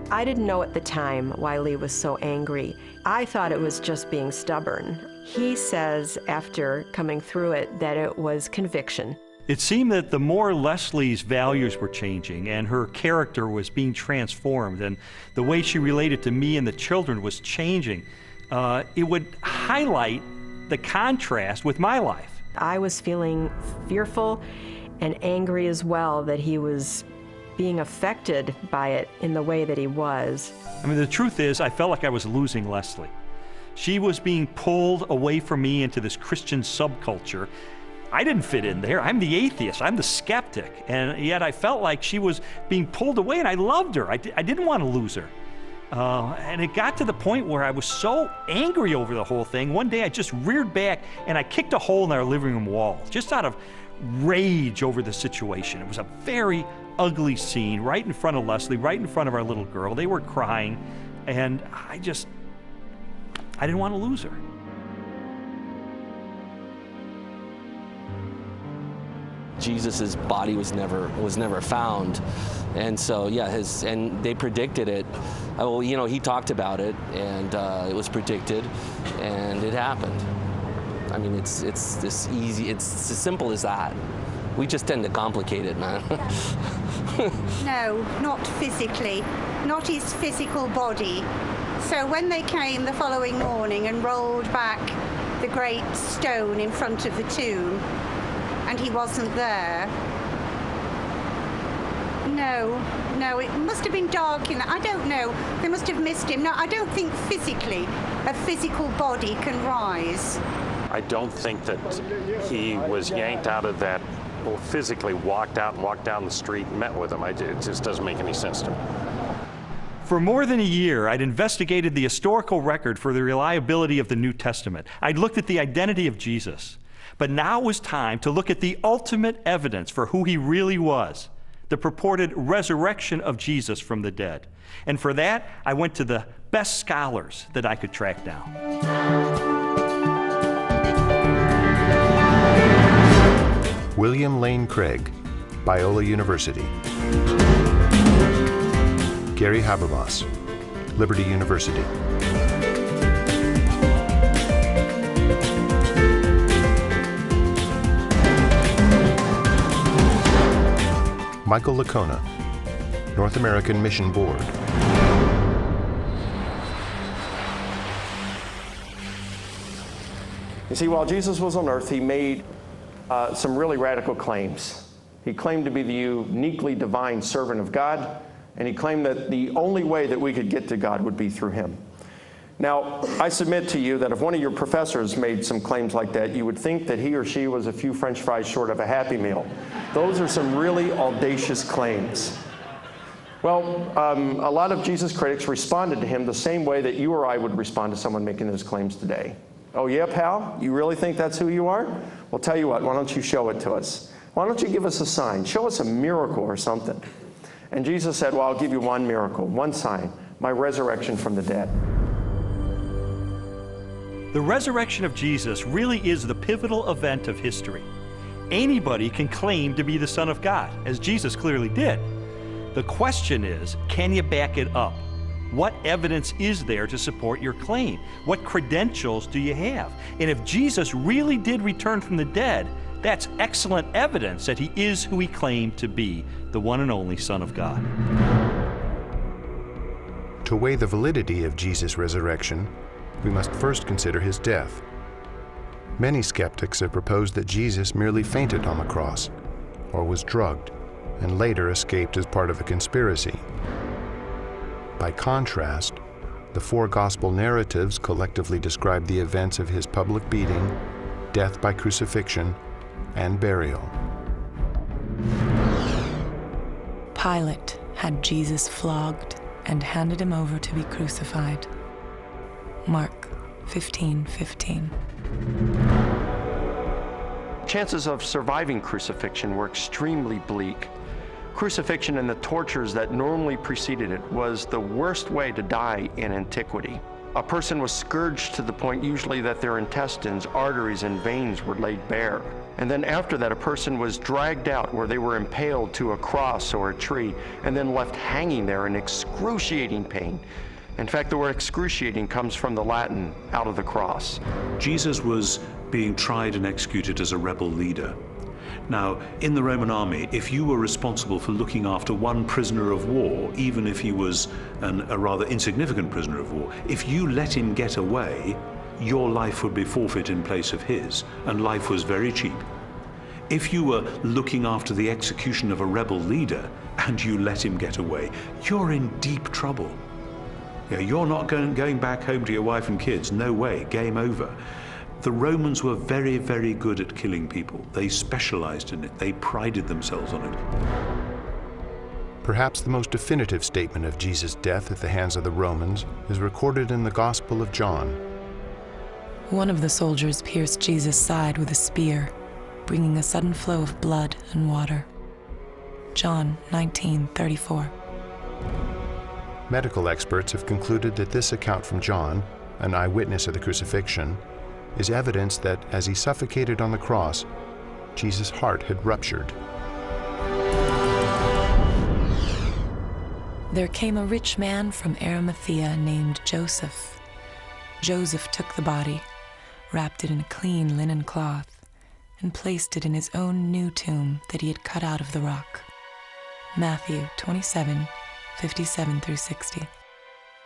I didn't know at the time why Lee was so angry. I thought it was just being stubborn. He says, after coming through it, that it was conviction. It seemed that the more Leslie's values were changing and her character was being transformed and the way she related to me and the children was changing, it would highlight the contrast with my life. I was feeling fearful and angry as well that he was being affected by it in the way that he was. I mean, the truth is, I felt like I was losing Leslie. She was being pulled away from me into this Christian subculture. I didn't fit in there. I'm the atheist. I'm the skeptic. And yet I felt like she was being pulled away, and I loved her. I didn't want to lose her. And it got to the point where I was so angry over the whole thing. One day I just reared back and I kicked a hole in our living room wall, just out of rage over the situation. It was a very ugly scene right in front of Leslie, right in front of our little girl. They were crying, and I didn't want to lose her. Jesus's body was never found, and so yeah, and they predicted it. Well, you know, he talked about it, and it was predicted, and it happened. I mean, it's this easy. It's as simple as that. We just tend to complicate it, man. No, not physically, not his physical body. So when they came the following morning and rolled back the great stone in front of the tomb, and he wasn't there, no, it must have been dark in that. I don't know. They must have missed him. No, I don't think physically a physical body can rise. I don't think that he was yanked out of that, or physically walked out and walked down the street and met with him. It just doesn't make any sense to me. For more than a year, I'd investigated the historical record for the reliability of the New Testament. I'd looked at the identity of Jesus. But now it was time to look at the ultimate evidence for who he really was, the purported resurrection of Jesus from the dead. And for that, I went to the best scholars that I could track down. William Lane Craig, Biola University. Gary Habermas, Liberty University. Michael Licona, North American Mission Board. You see, while Jesus was on earth, he made some really radical claims. He claimed to be the uniquely divine servant of God, and he claimed that the only way that we could get to God would be through him. Now, I submit to you that if one of your professors made some claims like that, you would think that he or she was a few French fries short of a Happy Meal. Those are some really audacious claims. Well, a lot of Jesus critics responded to him the same way that you or I would respond to someone making those claims today. Oh yeah, pal? You really think that's who you are? Well, tell you what, why don't you show it to us? Why don't you give us a sign? Show us a miracle or something. And Jesus said, well, I'll give you one miracle, one sign, my resurrection from the dead. The resurrection of Jesus really is the pivotal event of history. Anybody can claim to be the Son of God, as Jesus clearly did. The question is, can you back it up? What evidence is there to support your claim? What credentials do you have? And if Jesus really did return from the dead, that's excellent evidence that he is who he claimed to be, the one and only Son of God. To weigh the validity of Jesus' resurrection, we must first consider his death. Many skeptics have proposed that Jesus merely fainted on the cross, or was drugged, and later escaped as part of a conspiracy. By contrast, the four gospel narratives collectively describe the events of his public beating, death by crucifixion, and burial. Pilate had Jesus flogged and handed him over to be crucified. Mark 15:15. Chances of surviving crucifixion were extremely bleak. Crucifixion and the tortures that normally preceded it was the worst way to die in antiquity. A person was scourged to the point usually that their intestines, arteries, and veins were laid bare. And then after that, a person was dragged out where they were impaled to a cross or a tree and then left hanging there in excruciating pain. In fact, the word excruciating comes from the Latin, out of the cross. Jesus was being tried and executed as a rebel leader. Now, in the Roman army, if you were responsible for looking after one prisoner of war, even if he was a rather insignificant prisoner of war, if you let him get away, your life would be forfeit in place of his, and life was very cheap. If you were looking after the execution of a rebel leader and you let him get away, you're in deep trouble. Yeah, you're not going back home to your wife and kids. No way, game over. The Romans were very, very good at killing people. They specialized in it. They prided themselves on it. Perhaps the most definitive statement of Jesus' death at the hands of the Romans is recorded in the Gospel of John. One of the soldiers pierced Jesus' side with a spear, bringing a sudden flow of blood and water. John 19:34. Medical experts have concluded that this account from John, an eyewitness of the crucifixion, is evidence that as he suffocated on the cross, Jesus' heart had ruptured. There came a rich man from Arimathea named Joseph. Joseph took the body, wrapped it in a clean linen cloth, and placed it in his own new tomb that he had cut out of the rock. Matthew 27, 57 through 60.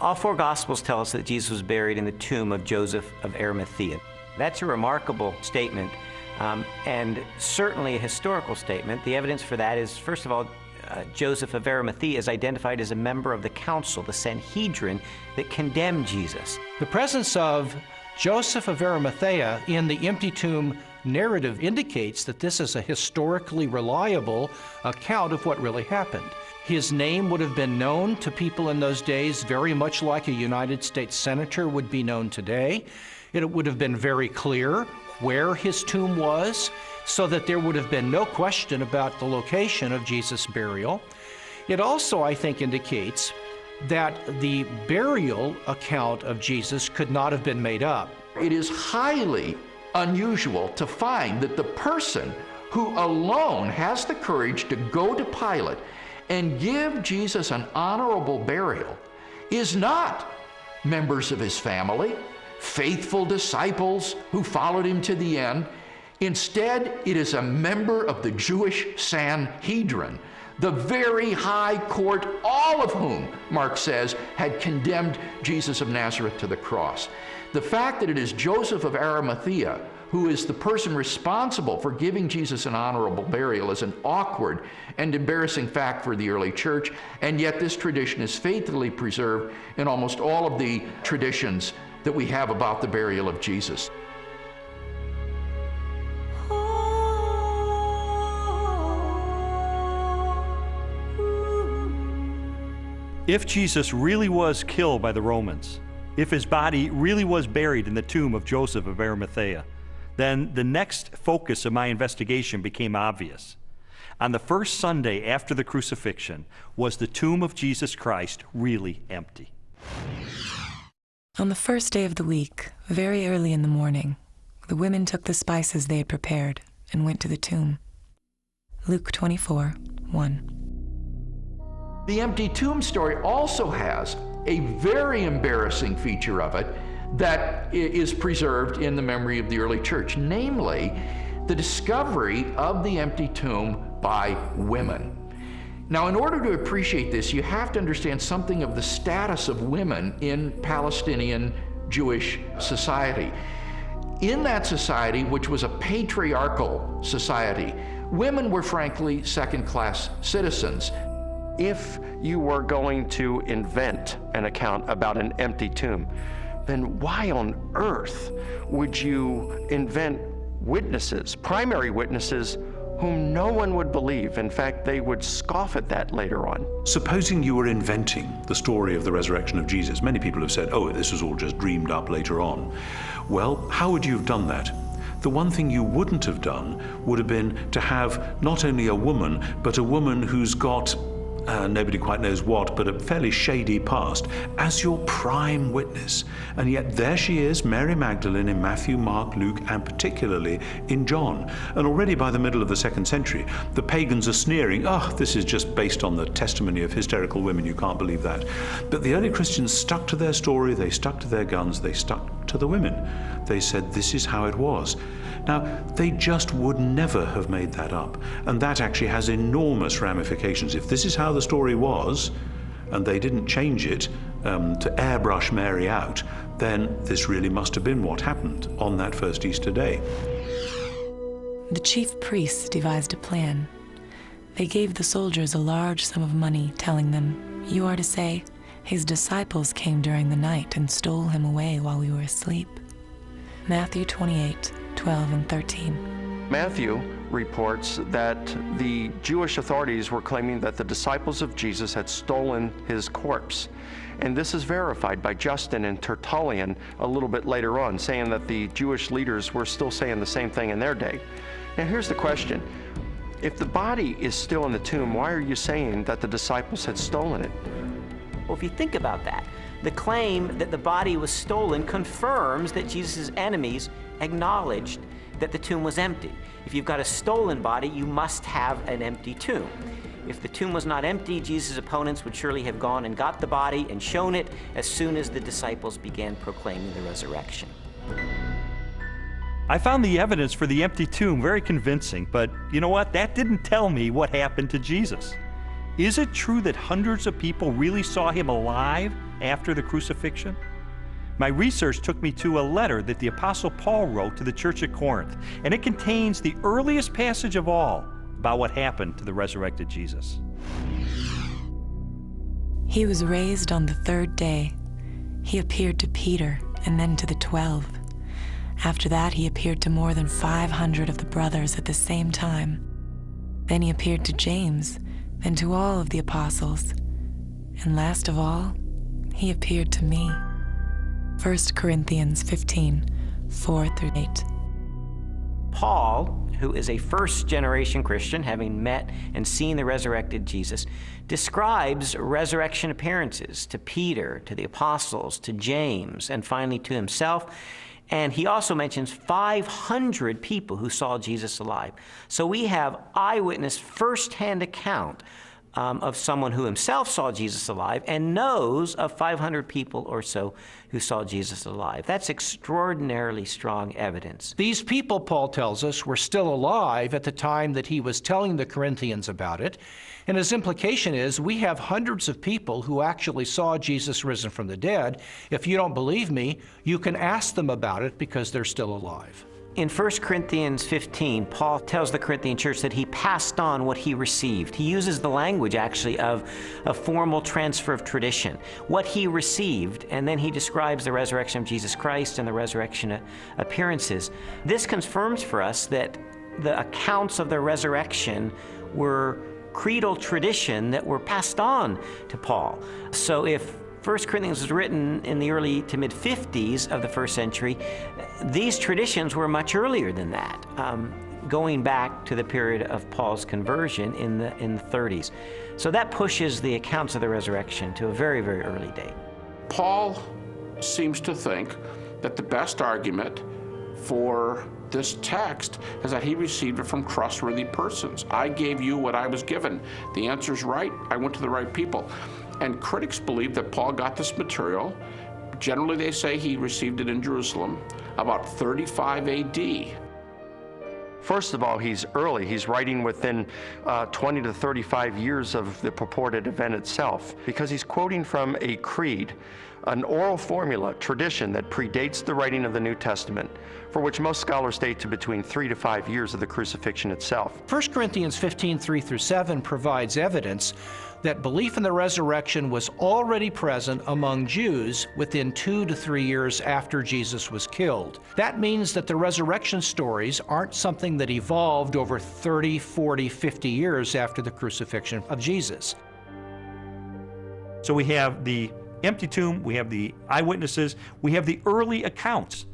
All four Gospels tell us that Jesus was buried in the tomb of Joseph of Arimathea. That's a remarkable statement, and certainly a historical statement. The evidence for that is, first of all, Joseph of Arimathea is identified as a member of the council, the Sanhedrin, that condemned Jesus. The presence of Joseph of Arimathea in the empty tomb narrative indicates that this is a historically reliable account of what really happened. His name would have been known to people in those days very much like a United States senator would be known today. It would have been very clear where his tomb was, so that there would have been no question about the location of Jesus' burial. It also, I think, indicates that the burial account of Jesus could not have been made up. It is highly unusual to find that the person who alone has the courage to go to Pilate and give Jesus an honorable burial is not members of his family, faithful disciples who followed him to the end. Instead, it is a member of the Jewish Sanhedrin, the very high court, all of whom, Mark says, had condemned Jesus of Nazareth to the cross. The fact that it is Joseph of Arimathea who is the person responsible for giving Jesus an honorable burial is an awkward and embarrassing fact for the early church, and yet this tradition is faithfully preserved in almost all of the traditions that we have about the burial of Jesus. If Jesus really was killed by the Romans, if his body really was buried in the tomb of Joseph of Arimathea, then the next focus of my investigation became obvious. On the first Sunday after the crucifixion, was the tomb of Jesus Christ really empty? On the first day of the week, very early in the morning, the women took the spices they had prepared and went to the tomb. Luke 24, 1. The empty tomb story also has a very embarrassing feature of it that is preserved in the memory of the early church, namely the discovery of the empty tomb by women. Now, in order to appreciate this, you have to understand something of the status of women in Palestinian Jewish society. In that society, which was a patriarchal society, women were frankly second-class citizens. If you were going to invent an account about an empty tomb, then why on earth would you invent witnesses, primary witnesses, whom no one would believe? In fact, they would scoff at that later on. Supposing you were inventing the story of the resurrection of Jesus, many people have said, oh, this was all just dreamed up later on. Well, how would you have done that? The one thing you wouldn't have done would have been to have not only a woman, but a woman who's got nobody quite knows what, but a fairly shady past, as your prime witness. And yet there she is, Mary Magdalene, in Matthew, Mark, Luke, and particularly in John. And already by the middle of the 2nd century, the pagans are sneering, oh, this is just based on the testimony of hysterical women, you can't believe that. But the early Christians stuck to their story, they stuck to their guns, they stuck to the women. They said, this is how it was. Now, they just would never have made that up. And that actually has enormous ramifications. If this is how the story was, and they didn't change it to airbrush Mary out, then this really must have been what happened on that first Easter day. The chief priests devised a plan. They gave the soldiers a large sum of money, telling them, you are to say, his disciples came during the night and stole him away while we were asleep. Matthew 28, 12 and 13. Matthew reports that the Jewish authorities were claiming that the disciples of Jesus had stolen his corpse. And this is verified by Justin and Tertullian a little bit later on, saying that the Jewish leaders were still saying the same thing in their day. Now here's the question. If the body is still in the tomb, why are you saying that the disciples had stolen it? Well, if you think about that, the claim that the body was stolen confirms that Jesus' enemies acknowledged that the tomb was empty. If you've got a stolen body, you must have an empty tomb. If the tomb was not empty, Jesus' opponents would surely have gone and got the body and shown it as soon as the disciples began proclaiming the resurrection. I found the evidence for the empty tomb very convincing, but you know what? That didn't tell me what happened to Jesus. Is it true that hundreds of people really saw him alive after the crucifixion? My research took me to a letter that the Apostle Paul wrote to the church at Corinth, and it contains the earliest passage of all about what happened to the resurrected Jesus. He was raised on the third day. He appeared to Peter and then to the 12. After that, he appeared to more than 500 of the brothers at the same time. Then he appeared to James, then to all of the apostles. And last of all, he appeared to me. 1 Corinthians 15, 4-8. Paul, who is a first-generation Christian, having met and seen the resurrected Jesus, describes resurrection appearances to Peter, to the apostles, to James, and finally to himself. And he also mentions 500 people who saw Jesus alive. So we have eyewitness first-hand account of someone who himself saw Jesus alive and knows of 500 people or so who saw Jesus alive. That's extraordinarily strong evidence. These people, Paul tells us, were still alive at the time that he was telling the Corinthians about it. And his implication is we have hundreds of people who actually saw Jesus risen from the dead. If you don't believe me, you can ask them about it because they're still alive. In 1 Corinthians 15, Paul tells the Corinthian church that he passed on what he received. He uses the language, actually, of a formal transfer of tradition. What he received, and then he describes the resurrection of Jesus Christ and the resurrection appearances. This confirms for us that the accounts of the resurrection were creedal tradition that were passed on to Paul. So if 1 Corinthians was written in the early to mid-50s of the first century, these traditions were much earlier than that, going back to the period of Paul's conversion in the 30s. So that pushes the accounts of the resurrection to a very, very early date. Paul seems to think that the best argument for this text is that he received it from trustworthy persons. I gave you what I was given. The answer's right. I went to the right people. And critics believe that Paul got this material. Generally, they say he received it in Jerusalem about 35 AD. First of all, he's early. He's writing within 20 to 35 years of the purported event itself, because he's quoting from a creed, an oral formula, tradition that predates the writing of the New Testament, for which most scholars date to between 3 to 5 years of the crucifixion itself. 1 Corinthians 15, 3-7 provides evidence that belief in the resurrection was already present among Jews within 2 to 3 years after Jesus was killed. That means that the resurrection stories aren't something that evolved over 30, 40, 50 years after the crucifixion of Jesus. So we have the empty tomb, we have the eyewitnesses, we have the early accounts.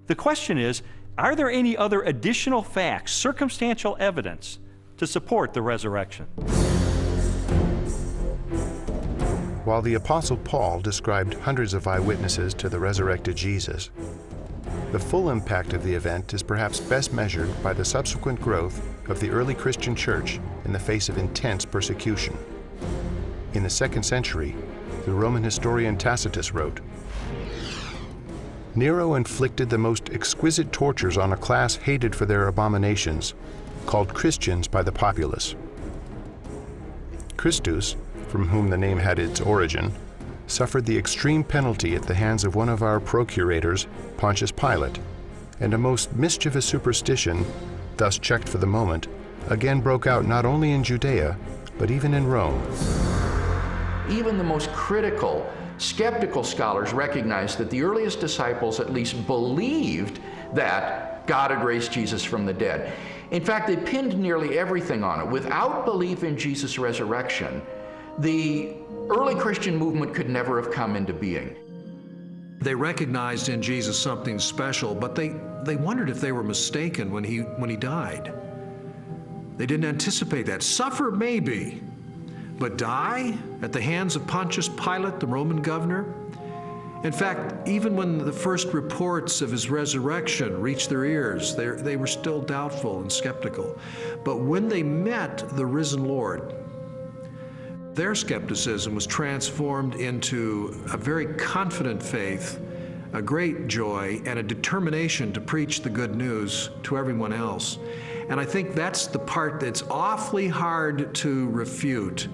The question is, are there any other additional facts, circumstantial evidence, to support the resurrection? While the Apostle Paul described hundreds of eyewitnesses to the resurrected Jesus, the full impact of the event is perhaps best measured by the subsequent growth of the early Christian church in the face of intense persecution. In the 2nd century, the Roman historian Tacitus wrote, "Nero inflicted the most exquisite tortures on a class hated for their abominations, called Christians by the populace. Christus, from whom the name had its origin, suffered the extreme penalty at the hands of one of our procurators, Pontius Pilate, and a most mischievous superstition, thus checked for the moment, again broke out not only in Judea, but even in Rome." Even the most critical, skeptical scholars recognize that the earliest disciples at least believed that God had raised Jesus from the dead. In fact, they pinned nearly everything on it. Without belief in Jesus' resurrection, the early Christian movement could never have come into being. They recognized in Jesus something special, but they wondered if they were mistaken when he died. They didn't anticipate that. Suffer maybe, but die at the hands of Pontius Pilate, the Roman governor? In fact, even when the first reports of his resurrection reached their ears, they were still doubtful and skeptical. But when they met the risen Lord, their skepticism was transformed into a very confident faith a great joy and a determination to preach the good news to everyone else. And I think that's the part that's awfully hard to refute,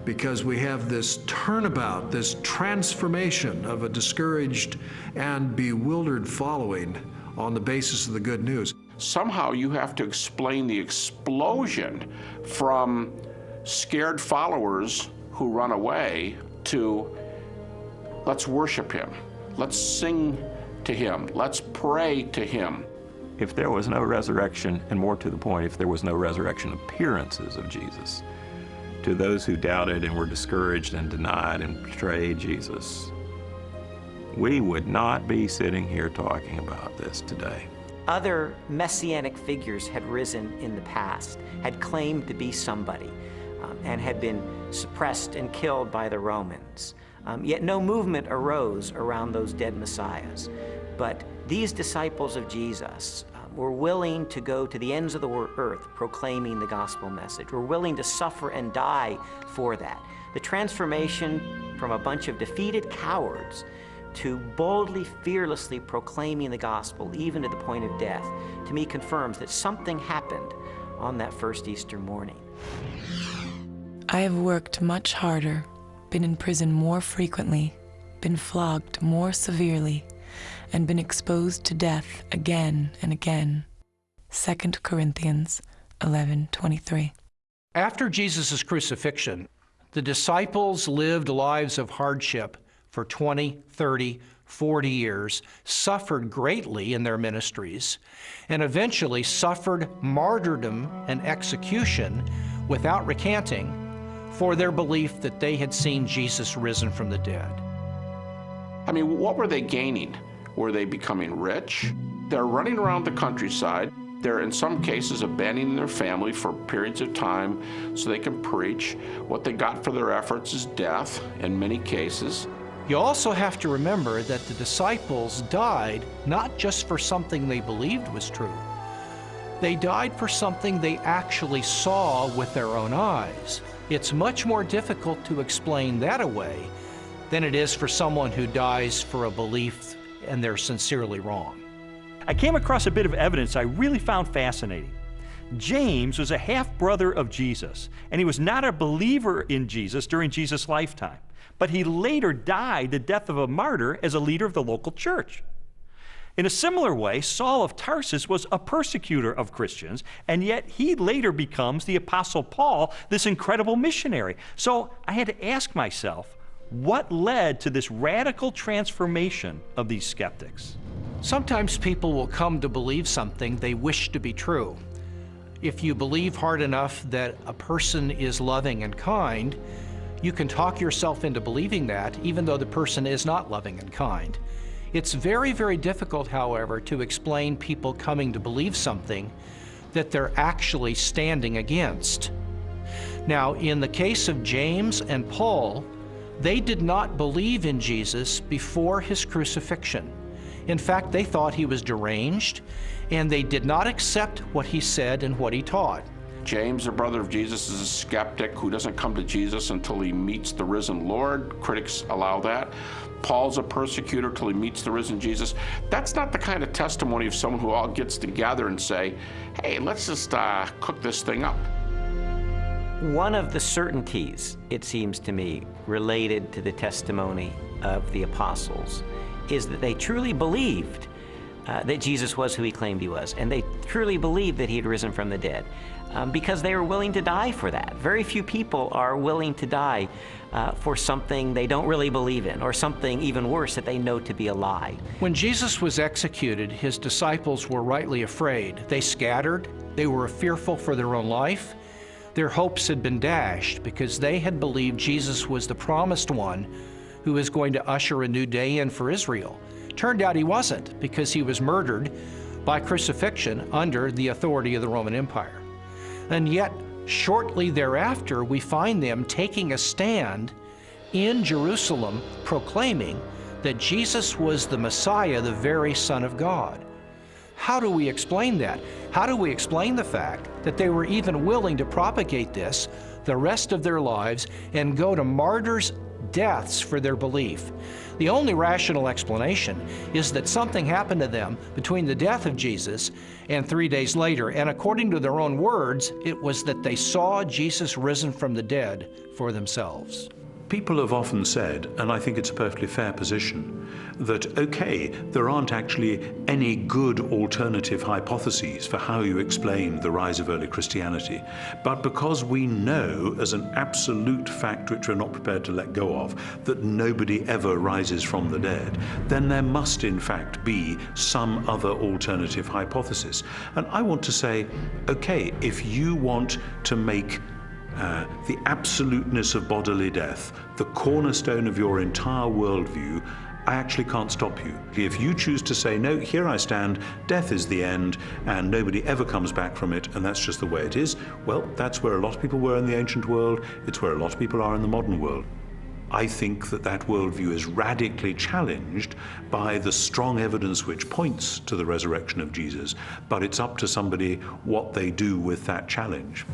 because we have this turnabout, this transformation of a discouraged and bewildered following on the basis of the good news. Somehow you have to explain the explosion from scared followers who run away to let's worship him, let's sing to him, let's pray to him. If there was no resurrection, and more to the point, if there was no resurrection appearances of Jesus, to those who doubted and were discouraged and denied and betrayed Jesus, we would not be sitting here talking about this today. Other messianic figures had risen in the past, had claimed to be somebody, and had been suppressed and killed by the Romans. Yet no movement arose around those dead messiahs. But these disciples of Jesus were willing to go to the ends of the earth proclaiming the gospel message, were willing to suffer and die for that. The transformation from a bunch of defeated cowards to boldly, fearlessly proclaiming the gospel, even to the point of death, to me confirms that something happened on that first Easter morning. I have worked much harder, been in prison more frequently, been flogged more severely, and been exposed to death again and again. 2 Corinthians 11:23. After Jesus' crucifixion, the disciples lived lives of hardship for 20, 30, 40 years, suffered greatly in their ministries, and eventually suffered martyrdom and execution without recanting for their belief that they had seen Jesus risen from the dead. I mean, what were they gaining? Were they becoming rich? They're running around the countryside. They're, in some cases, abandoning their family for periods of time so they can preach. What they got for their efforts is death, in many cases. You also have to remember that the disciples died not just for something they believed was true. They died for something they actually saw with their own eyes. It's much more difficult to explain that away than it is for someone who dies for a belief and they're sincerely wrong. I came across a bit of evidence I really found fascinating. James was a half-brother of Jesus, and he was not a believer in Jesus during Jesus' lifetime, but he later died the death of a martyr as a leader of the local church. In a similar way, Saul of Tarsus was a persecutor of Christians, and yet he later becomes the Apostle Paul, this incredible missionary. So I had to ask myself, what led to this radical transformation of these skeptics? Sometimes people will come to believe something they wish to be true. If you believe hard enough that a person is loving and kind, you can talk yourself into believing that, even though the person is not loving and kind. It's very, very difficult, however, to explain people coming to believe something that they're actually standing against. Now, in the case of James and Paul, they did not believe in Jesus before his crucifixion. In fact, they thought he was deranged, and they did not accept what he said and what he taught. James, the brother of Jesus, is a skeptic who doesn't come to Jesus until he meets the risen Lord. Critics allow that. Paul's a persecutor till he meets the risen Jesus. That's not the kind of testimony of someone who all gets together and say, hey, let's just cook this thing up. One of the certainties, it seems to me, related to the testimony of the apostles is that they truly believed that Jesus was who he claimed he was, and they truly believed that he had risen from the dead, because they were willing to die for that. Very few people are willing to die for something they don't really believe in, or something even worse that they know to be a lie. When Jesus was executed, his disciples were rightly afraid. They scattered, they were fearful for their own life. Their hopes had been dashed because they had believed Jesus was the promised one who was going to usher a new day in for Israel. Turned out he wasn't, because he was murdered by crucifixion under the authority of the Roman Empire. And yet, shortly thereafter, we find them taking a stand in Jerusalem, proclaiming that Jesus was the Messiah, the very Son of God. How do we explain that? How do we explain the fact that they were even willing to propagate this the rest of their lives and go to martyrs' deaths for their belief. The only rational explanation is that something happened to them between the death of Jesus and 3 days later, and according to their own words, it was that they saw Jesus risen from the dead for themselves. People have often said, and I think it's a perfectly fair position, that okay, there aren't actually any good alternative hypotheses for how you explain the rise of early Christianity, but because we know as an absolute fact which we're not prepared to let go of, that nobody ever rises from the dead, then there must in fact be some other alternative hypothesis. And I want to say, okay, if you want to make the absoluteness of bodily death the cornerstone of your entire worldview, I actually can't stop you. If you choose to say, no, here I stand, death is the end, and nobody ever comes back from it, and that's just the way it is, well, that's where a lot of people were in the ancient world, it's where a lot of people are in the modern world. I think that that worldview is radically challenged by the strong evidence which points to the resurrection of Jesus, but it's up to somebody what they do with that challenge.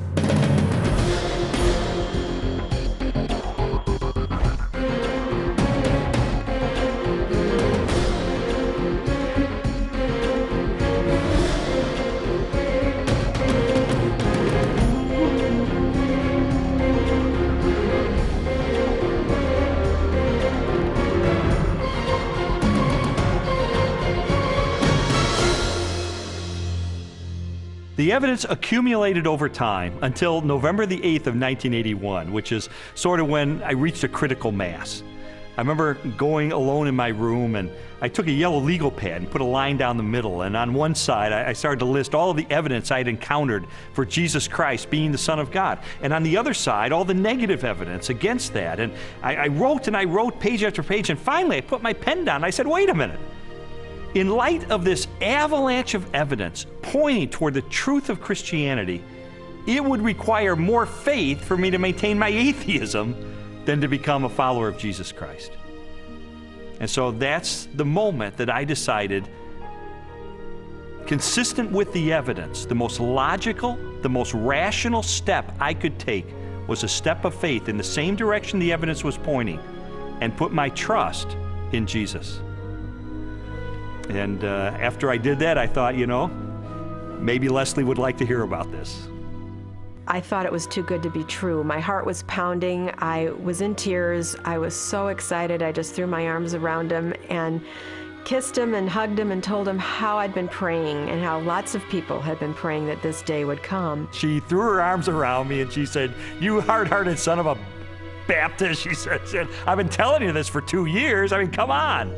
The evidence accumulated over time until November the 8th of 1981, which is sort of when I reached a critical mass. I remember going alone in my room, and I took a yellow legal pad and put a line down the middle, and on one side I started to list all of the evidence I had encountered for Jesus Christ being the Son of God, and on the other side all the negative evidence against that. And I wrote page after page, and finally I put my pen down and I said, wait a minute. In light of this avalanche of evidence pointing toward the truth of Christianity, it would require more faith for me to maintain my atheism than to become a follower of Jesus Christ. And so that's the moment that I decided, consistent with the evidence, the most logical, the most rational step I could take was a step of faith in the same direction the evidence was pointing, and put my trust in Jesus. And after I did that, I thought, you know, maybe Leslie would like to hear about this. I thought it was too good to be true. My heart was pounding. I was in tears. I was so excited. I just threw my arms around him and kissed him and hugged him and told him how I'd been praying and how lots of people had been praying that this day would come. She threw her arms around me and she said, "You hard-hearted son of a Baptist," she said, "I've been telling you this for 2 years. I mean, come on."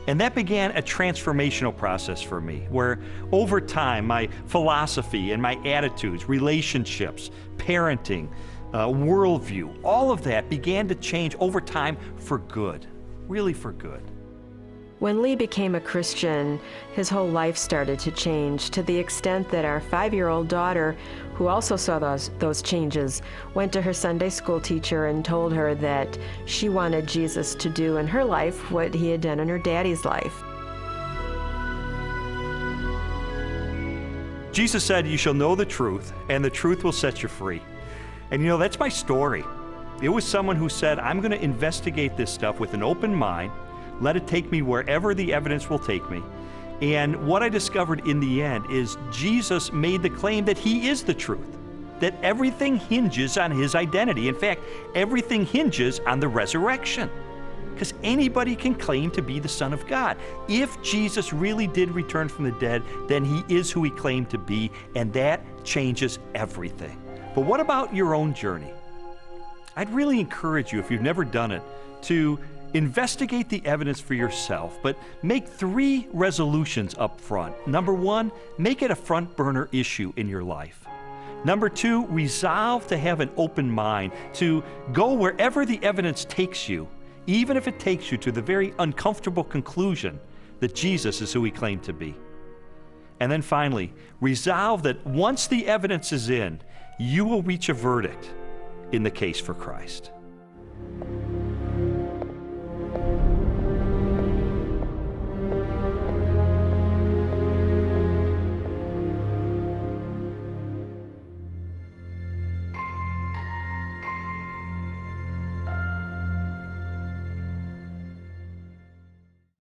And that began a transformational process for me, where over time, my philosophy and my attitudes, relationships, parenting, worldview, all of that began to change over time for good, really for good. When Lee became a Christian, his whole life started to change, to the extent that our 5-year-old daughter, who also saw those changes, went to her Sunday school teacher and told her that she wanted Jesus to do in her life what he had done in her daddy's life. Jesus said, "You shall know the truth, and the truth will set you free." And you know, that's my story. It was someone who said, I'm going to investigate this stuff with an open mind, let it take me wherever the evidence will take me. And what I discovered in the end is Jesus made the claim that he is the truth, that everything hinges on his identity. In fact, everything hinges on the resurrection, because anybody can claim to be the Son of God. If Jesus really did return from the dead, then he is who he claimed to be, and that changes everything. But what about your own journey? I'd really encourage you, if you've never done it, to investigate the evidence for yourself, but make 3 resolutions up front. Number 1, make it a front burner issue in your life. Number 2, resolve to have an open mind, to go wherever the evidence takes you, even if it takes you to the very uncomfortable conclusion that Jesus is who he claimed to be. And then finally, resolve that once the evidence is in, you will reach a verdict in the case for Christ.